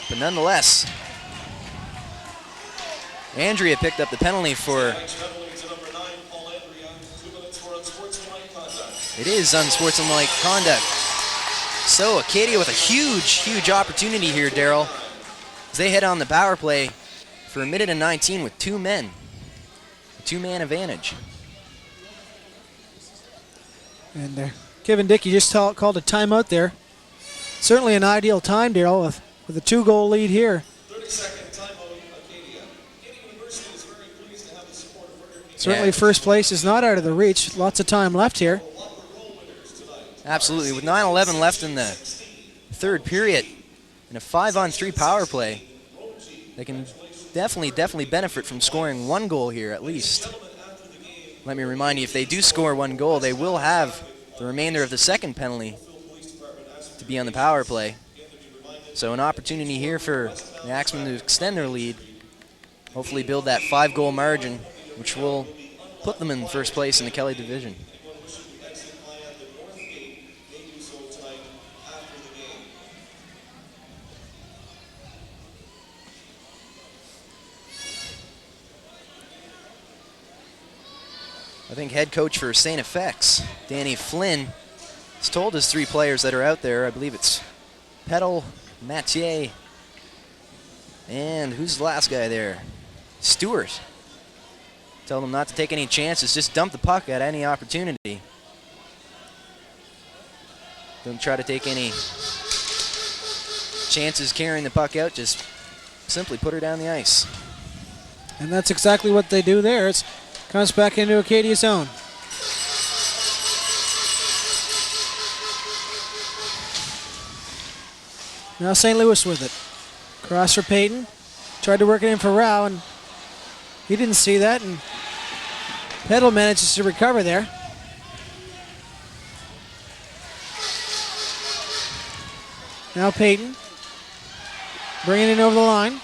But nonetheless, Andrea picked up the penalty for... It is unsportsmanlike conduct. So Acadia with a huge opportunity here, Daryl, as they head on the power play for a minute and 19 with two men. A two-man advantage. And Kevin Dickey just called a timeout there. Certainly an ideal time, Daryl, with a 2-goal lead here. 30-second timeout, Acadia. Acadia University is very pleased to have the support of Frederick. Certainly first place is not out of the reach. Lots of time left here. Absolutely. With 9:11 left in the third period and a 5-on-3 power play, they can definitely benefit from scoring 1 goal here at least. Let me remind you, if they do score 1 goal, they will have the remainder of the second penalty to be on the power play. So an opportunity here for the Axemen to extend their lead, hopefully build that 5-goal margin, which will put them in first place in the Kelly division. I think head coach for St. FX, Danny Flynn, has told his 3 players that are out there, I believe it's Petal, Mathieu, and who's the last guy there? Stewart. Tell them not to take any chances, just dump the puck at any opportunity. Don't try to take any chances carrying the puck out, just simply put her down the ice. And that's exactly what they do there. It comes back into Acadia's zone. Now St. Louis with it. Cross for Peyton. Tried to work it in for Rao, and he didn't see that, and Petal manages to recover there. Now Peyton. Bringing it over the line.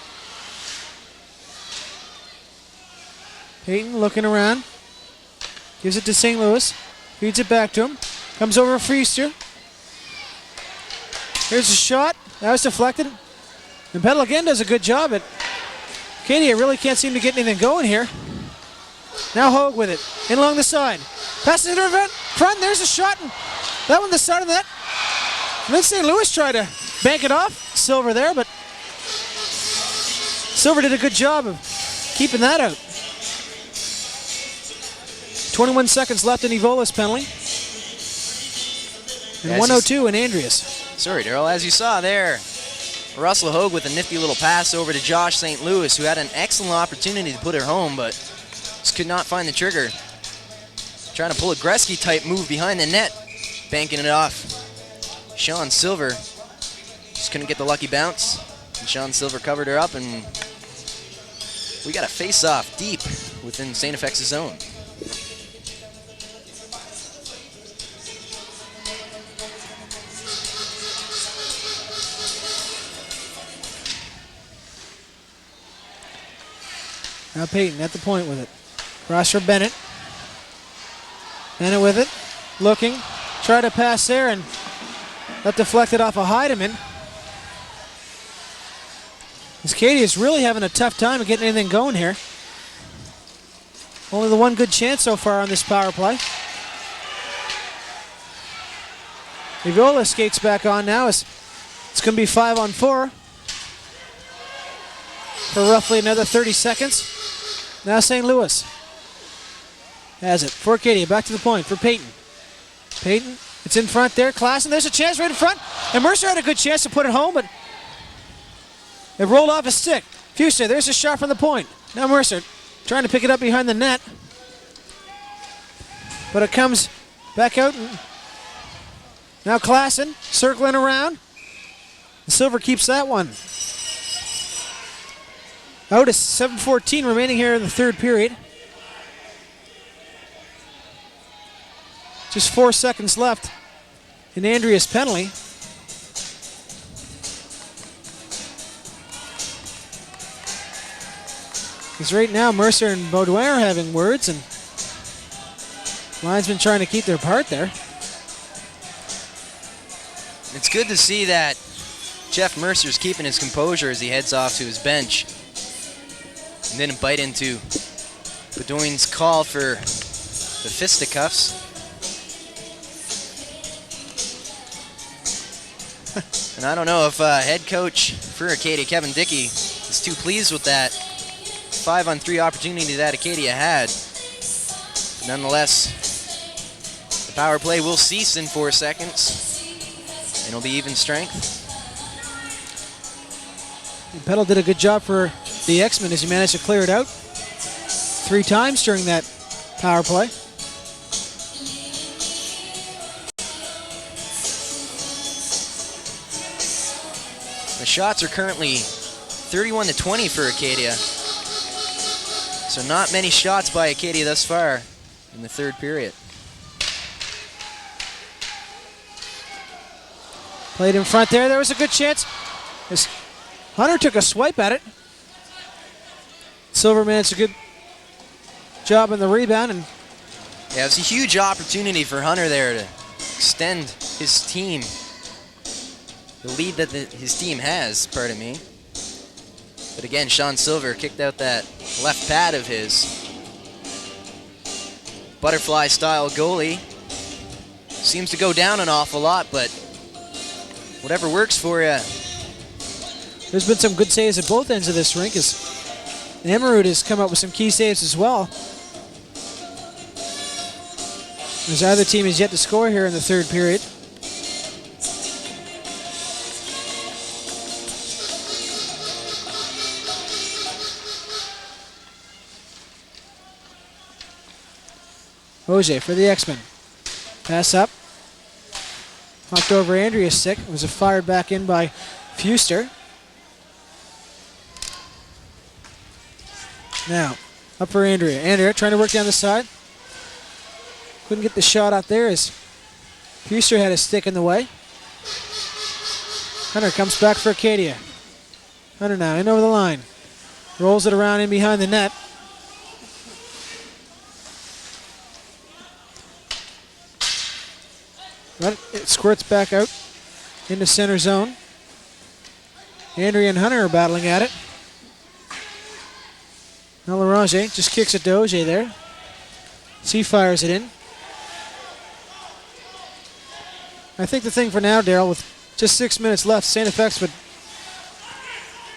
Peyton looking around. Gives it to St. Louis. Feeds it back to him. Comes over for Feaster. Here's a shot. That was deflected. And Petal again does a good job. Acadia really can't seem to get anything going here. Now Hogue with it. In along the side. Passes it to the front. There's a shot. And that one the side of the net. And then St. Louis tried to bank it off. Silver there, but Silver did a good job of keeping that out. 21 seconds left in Evola's penalty. And 1:02 in Andreas. Sorry, Daryl. As you saw there, Russell Hogue with a nifty little pass over to Josh St. Louis, who had an excellent opportunity to put it home, but just could not find the trigger. Trying to pull a Gretzky-type move behind the net, banking it off. Sean Silver just couldn't get the lucky bounce. And Sean Silver covered her up, and we got a face-off deep within St. FX's zone. Now Peyton at the point with it. Cross for Bennett. Bennett with it. Looking. Try to pass there and that deflected off of Heidemann. Acadia is really having a tough time of getting anything going here. Only the one good chance so far on this power play. Evola skates back on now. It's going to be 5-on-4 for roughly another 30 seconds. Now St. Louis has it for Acadia. Back to the point for Peyton. Peyton, it's in front there. Klassen, there's a chance right in front. And Mercer had a good chance to put it home, but it rolled off his stick. Fuster, there's a shot from the point. Now Mercer trying to pick it up behind the net. But it comes back out. And Now Klassen circling around. And Silver keeps that one. Otis, 7:14 remaining here in the third period. Just 4 seconds left in Andrea's penalty. Because right now Mercer and Baudouin are having words, and linesmen trying to keep their part there. It's good to see that Jeff Mercer's keeping his composure as he heads off to his bench. And didn't bite into Baudouin's call for the fisticuffs. And I don't know if head coach for Acadia, Kevin Dickey, is too pleased with that 5-on-3 opportunity that Acadia had. But nonetheless, the power play will cease in 4 seconds, and it'll be even strength. And Peddle did a good job for the Axemen as he managed to clear it out 3 times during that power play. The shots are currently 31-20 for Acadia. So not many shots by Acadia thus far in the third period. Played in front there. There was a good chance. As Hunter took a swipe at it. Silver managed a good job on the rebound. And yeah, it was a huge opportunity for Hunter there to extend his team, the lead that his team has, pardon me. But again, Sean Silver kicked out that left pad of his. Butterfly-style goalie. Seems to go down an awful lot, but whatever works for you. There's been some good saves at both ends of this rink as Emerud has come up with some key saves as well. As either team is yet to score here in the third period. Oje for the Axemen. Pass up. Knocked over Andrea's stick. It was fired back in by Fuster. Now, up for Andrea. Andrea trying to work down the side. Couldn't get the shot out there as Fuster had his stick in the way. Hunter comes back for Acadia. Hunter now in over the line. Rolls it around in behind the net. But it squirts back out into center zone. Andrea and Hunter are battling at it. Now Larange just kicks it to Oje there. C fires it in. I think the thing for now, Daryl, with just 6 minutes left, St. FX would,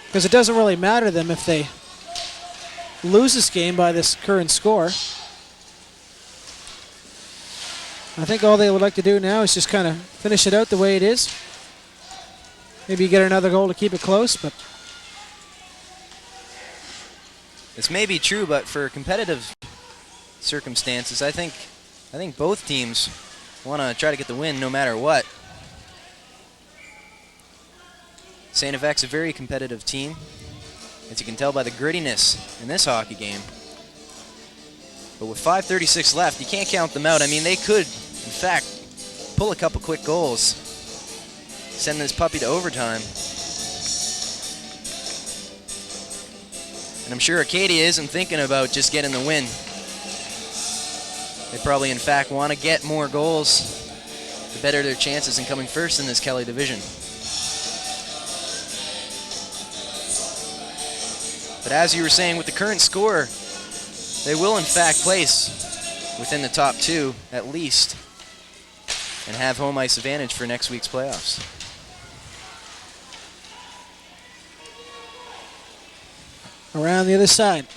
because it doesn't really matter to them if they lose this game by this current score. I think all they would like to do now is just kind of finish it out the way it is. Maybe get another goal to keep it close, but This may be true, but for competitive circumstances, I think both teams want to try to get the win no matter what. St. FX a very competitive team, as you can tell by the grittiness in this hockey game. But with 5:36 left, you can't count them out. I mean, they could, in fact, pull a couple quick goals, send this puppy to overtime. And I'm sure Acadia isn't thinking about just getting the win. They probably, in fact, want to get more goals to better their chances in coming first in this Kelly division. But as you were saying, with the current score, they will, in fact, place within the top two, at least, and have home ice advantage for next week's playoffs. Around the other side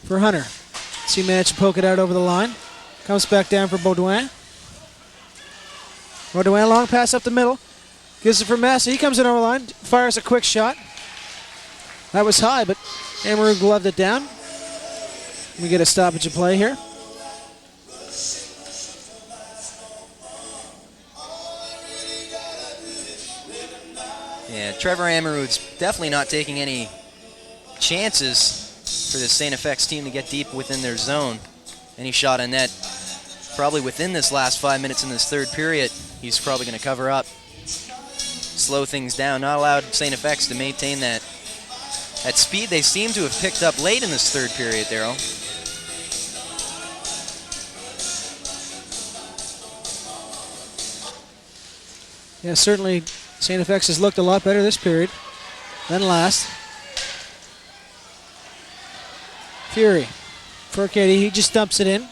for Hunter. See managed to poke it out over the line. Comes back down for Baudouin. Baudouin, long pass up the middle. Gives it for Massey. He comes in over the line. Fires a quick shot. That was high, but Amaru gloved it down. We get a stoppage of play here. Yeah, Trevor Ammerud's definitely not taking any chances for this St. FX team to get deep within their zone. Any shot on net, probably within this last 5 minutes in this third period, he's probably going to cover up, slow things down. Not allowed St. FX to maintain that speed they seem to have picked up late in this third period, Daryl. Yeah, certainly St. FX has looked a lot better this period than last. Fury for Acadia, he just dumps it in.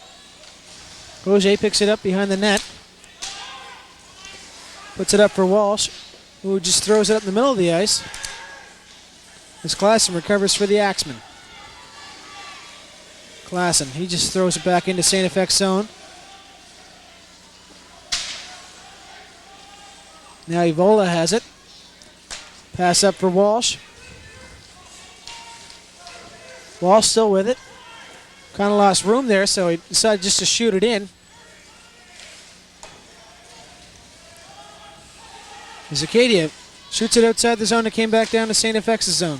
Roger picks it up behind the net. Puts it up for Walsh, who just throws it up in the middle of the ice. As Klassen recovers for the Axemen. Klassen, he just throws it back into St. FX zone. Now Evola has it. Pass up for Walsh. Walsh still with it. Kind of lost room there, so he decided just to shoot it in. As Acadia shoots it outside the zone, it came back down to St. FX's zone.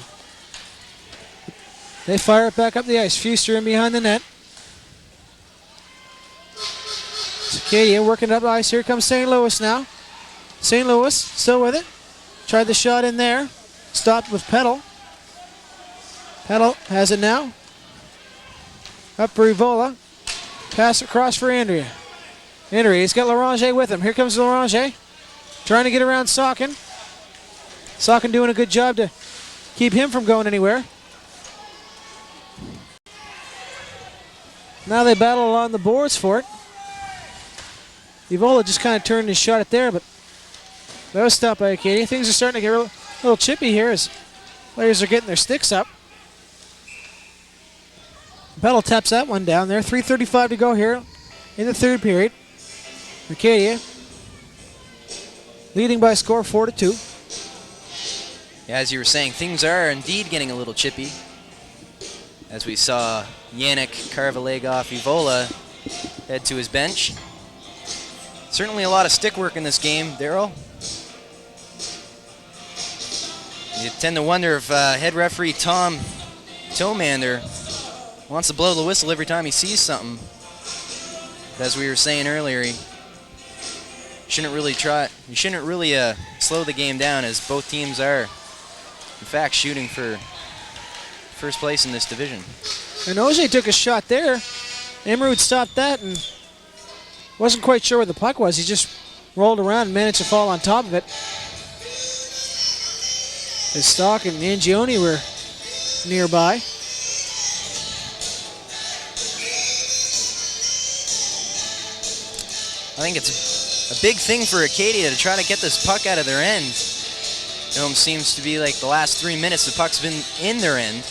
They fire it back up the ice. Fuster in behind the net. It's Acadia working up the ice. Here comes St. Louis now. St. Louis still with it. Tried the shot in there. Stopped with Petal. Petal has it now. Up for Evola. Pass across for Andrea. Andrea, he's got Larange with him. Here comes Larange. Trying to get around Saucon. Saucon doing a good job to keep him from going anywhere. Now they battle along the boards for it. Evola just kind of turned his shot at there, but that was stopped by Acadia. Things are starting to get a little chippy here as players are getting their sticks up. Petal taps that one down there. 3:35 to go here in the third period. Acadia leading by a score 4-2. Yeah, as you were saying, things are indeed getting a little chippy. As we saw Yannick Carvalegov Evola head to his bench. Certainly a lot of stick work in this game, Daryl. You tend to wonder if head referee Tom Tomander wants to blow the whistle every time he sees something. But as we were saying earlier, you shouldn't really slow the game down, as both teams are, in fact, shooting for first place in this division. And Oje took a shot there. Emerud stopped that and wasn't quite sure where the puck was. He just rolled around and managed to fall on top of it. As Stock and Mangione were nearby. I think it's a big thing for Acadia to try to get this puck out of their end. It almost seems to be like the last 3 minutes the puck's been in their end.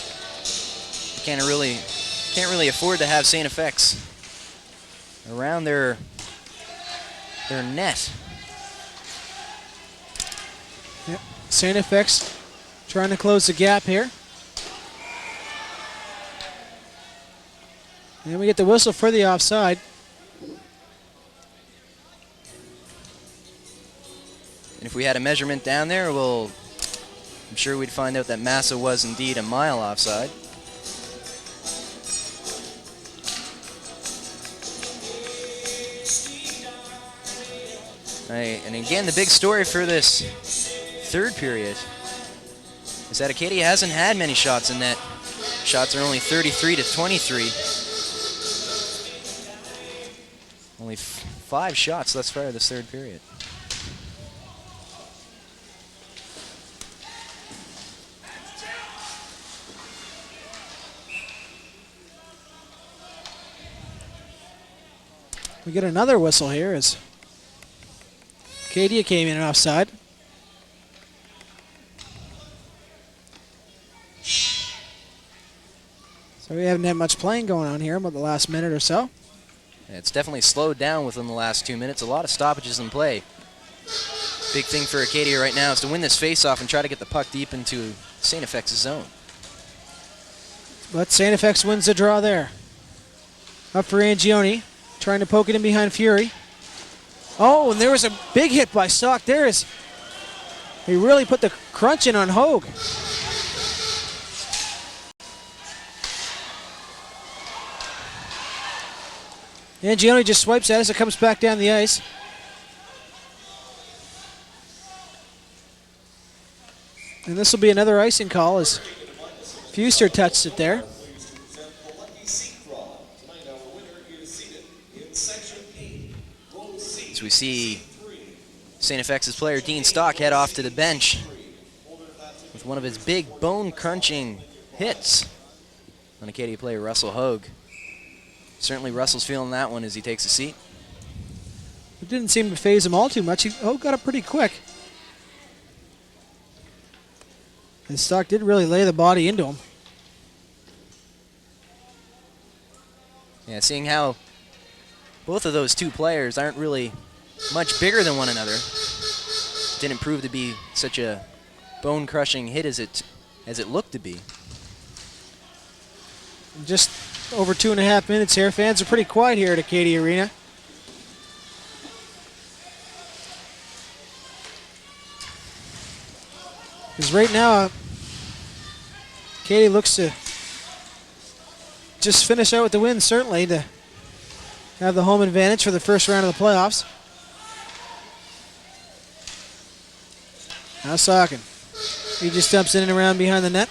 Can't really afford to have St. FX around their net. Yep. St. FX trying to close the gap here. And we get the whistle for the offside. And if we had a measurement down there, I'm sure we'd find out that Massa was indeed a mile offside. And again, the big story for this third period is that Acadia hasn't had many shots in net. Shots are only 33-23. Only 5 shots thus far this third period. We get another whistle here as Acadia came in and offside. So we haven't had much playing going on here about the last minute or so. Yeah, it's definitely slowed down within the last 2 minutes. A lot of stoppages in play. Big thing for Acadia right now is to win this face-off and try to get the puck deep into St. FX's zone. But St. FX wins the draw there. Up for Angione, trying to poke it in behind Fury. Oh, and there was a big hit by Stock there as He really put the crunch in on Hogue. Angione just swipes at it as it comes back down the ice. And this will be another icing call as Fuster touched it there. As we see St. FX's player Dean Stock head off to the bench with one of his big bone-crunching hits on Acadia player Russell Hogue. Certainly Russell's feeling that one as he takes a seat. It didn't seem to phase him all too much. Hogue got up pretty quick. And Stock did really lay the body into him. Yeah, seeing how both of those two players aren't really much bigger than one another. Didn't prove to be such a bone-crushing hit as it looked to be. Just over 2.5 minutes here. Fans are pretty quiet here at Acadia Arena. Because right now, Acadia looks to just finish out with the win, certainly, to have the home advantage for the first round of the playoffs. Now Saucon. He just dumps in and around behind the net.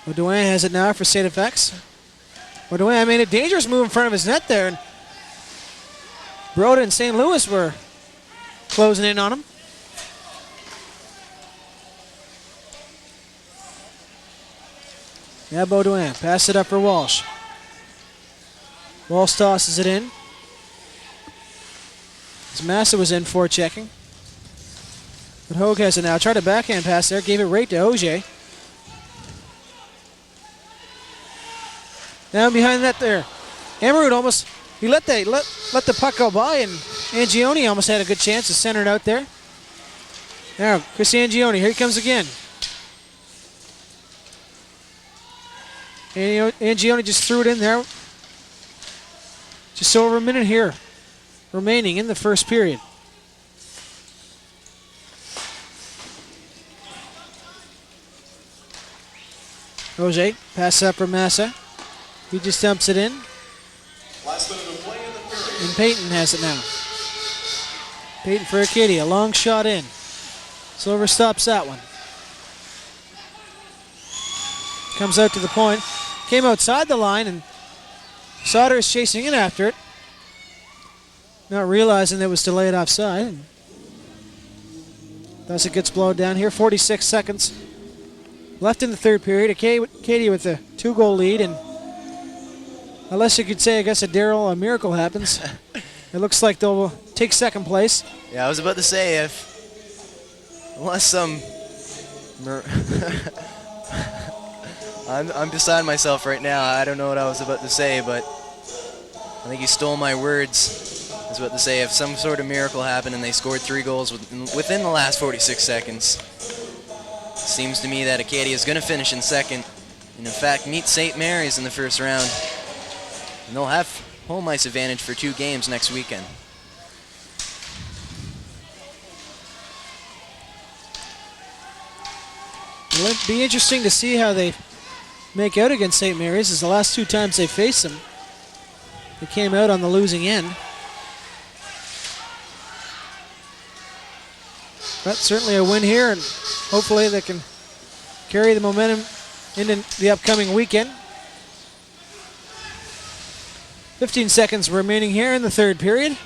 O'Dwayne has it now for St. FX. O'Dwayne made a dangerous move in front of his net there, and Broda and St. Louis were closing in on him. Now Baudouin, pass it up for Walsh. Walsh tosses it in. As Massa was in for checking. But Hogue has it now. Tried a backhand pass there, gave it right to Auger. Down behind the net there. Emerud almost, he let the puck go by, and Angione almost had a good chance to center it out there. Now, Chris Angione, here he comes again. Angione just threw it in there. Just over a minute here remaining in the first period. Auger, pass up for Massa. He just dumps it in. Last minute of play in the period. And Peyton has it now. Peyton for Acadia, long shot in. Silver stops that one. Comes out to the point. Came outside the line, and Sauter is chasing in after it. Not realizing that it was delayed offside. And thus it gets blown down here. 46 seconds left in the third period. Acadia with a 2-goal lead, and unless you could say, I guess, a miracle happens, it looks like they'll take second place. Yeah, I was about to say, unless some... I'm beside myself right now. I don't know what I was about to say, but I think you stole my words. I was about to say, if some sort of miracle happened and they scored 3 goals within the last 46 seconds, seems to me that Acadia is going to finish in second, and in fact meet St. Mary's in the first round. And they'll have home ice advantage for 2 games next weekend. It'll be interesting to see how they make out against St. Mary's, as the last 2 times they faced them, they came out on the losing end. But certainly a win here, and hopefully they can carry the momentum into the upcoming weekend. 15 seconds remaining here in the third period.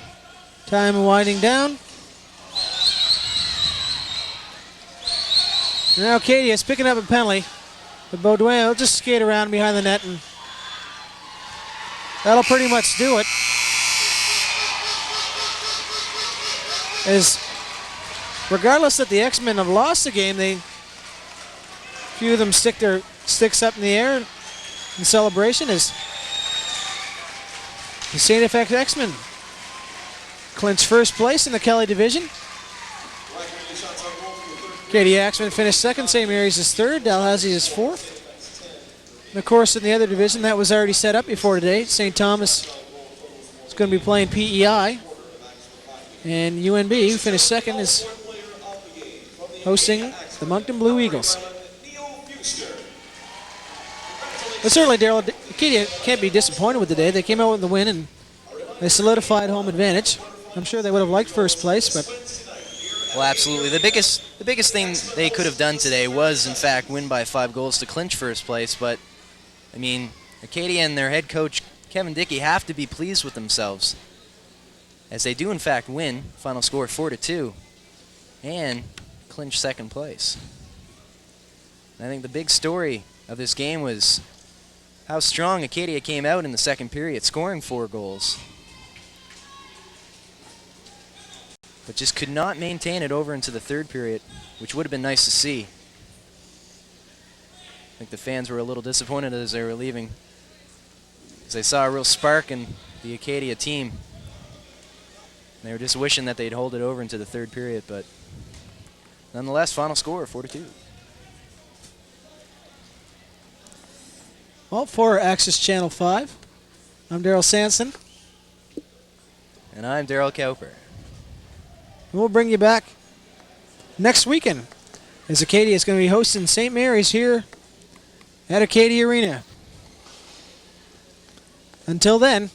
Time winding down. Now Acadia is picking up a penalty, but Baudouin will just skate around behind the net, and that'll pretty much do it. As regardless that the Axemen have lost the game, a few of them stick their sticks up in the air in celebration as the St. FX Axemen clinch first place in the Kelly division. Acadia Axemen finished second, St. Mary's is third, Dalhousie is fourth. And of course, in the other division, that was already set up before today. St. Thomas is going to be playing PEI. And UNB, who finished second, is hosting the Moncton Blue Eagles. But certainly, Darrell, Acadia can't be disappointed with the day. They came out with the win and they solidified home advantage. I'm sure they would have liked first place, but Well, absolutely. The biggest thing they could have done today was, in fact, win by 5 goals to clinch first place. But, I mean, Acadia and their head coach, Kevin Dickey, have to be pleased with themselves, as they do, in fact, win. Final score 4-2, and clinch second place. And I think the big story of this game was how strong Acadia came out in the second period, scoring 4 goals. But just could not maintain it over into the third period, which would have been nice to see. I think the fans were a little disappointed as they were leaving, as they saw a real spark in the Acadia team. They were just wishing that they'd hold it over into the third period, but nonetheless, final score 4-2. well, for Access Channel 5, I'm Darrell Sanson. And I'm Darrell Cowper. And we'll bring you back next weekend, as Acadia is going to be hosting St. Mary's here at Acadia Arena. Until then,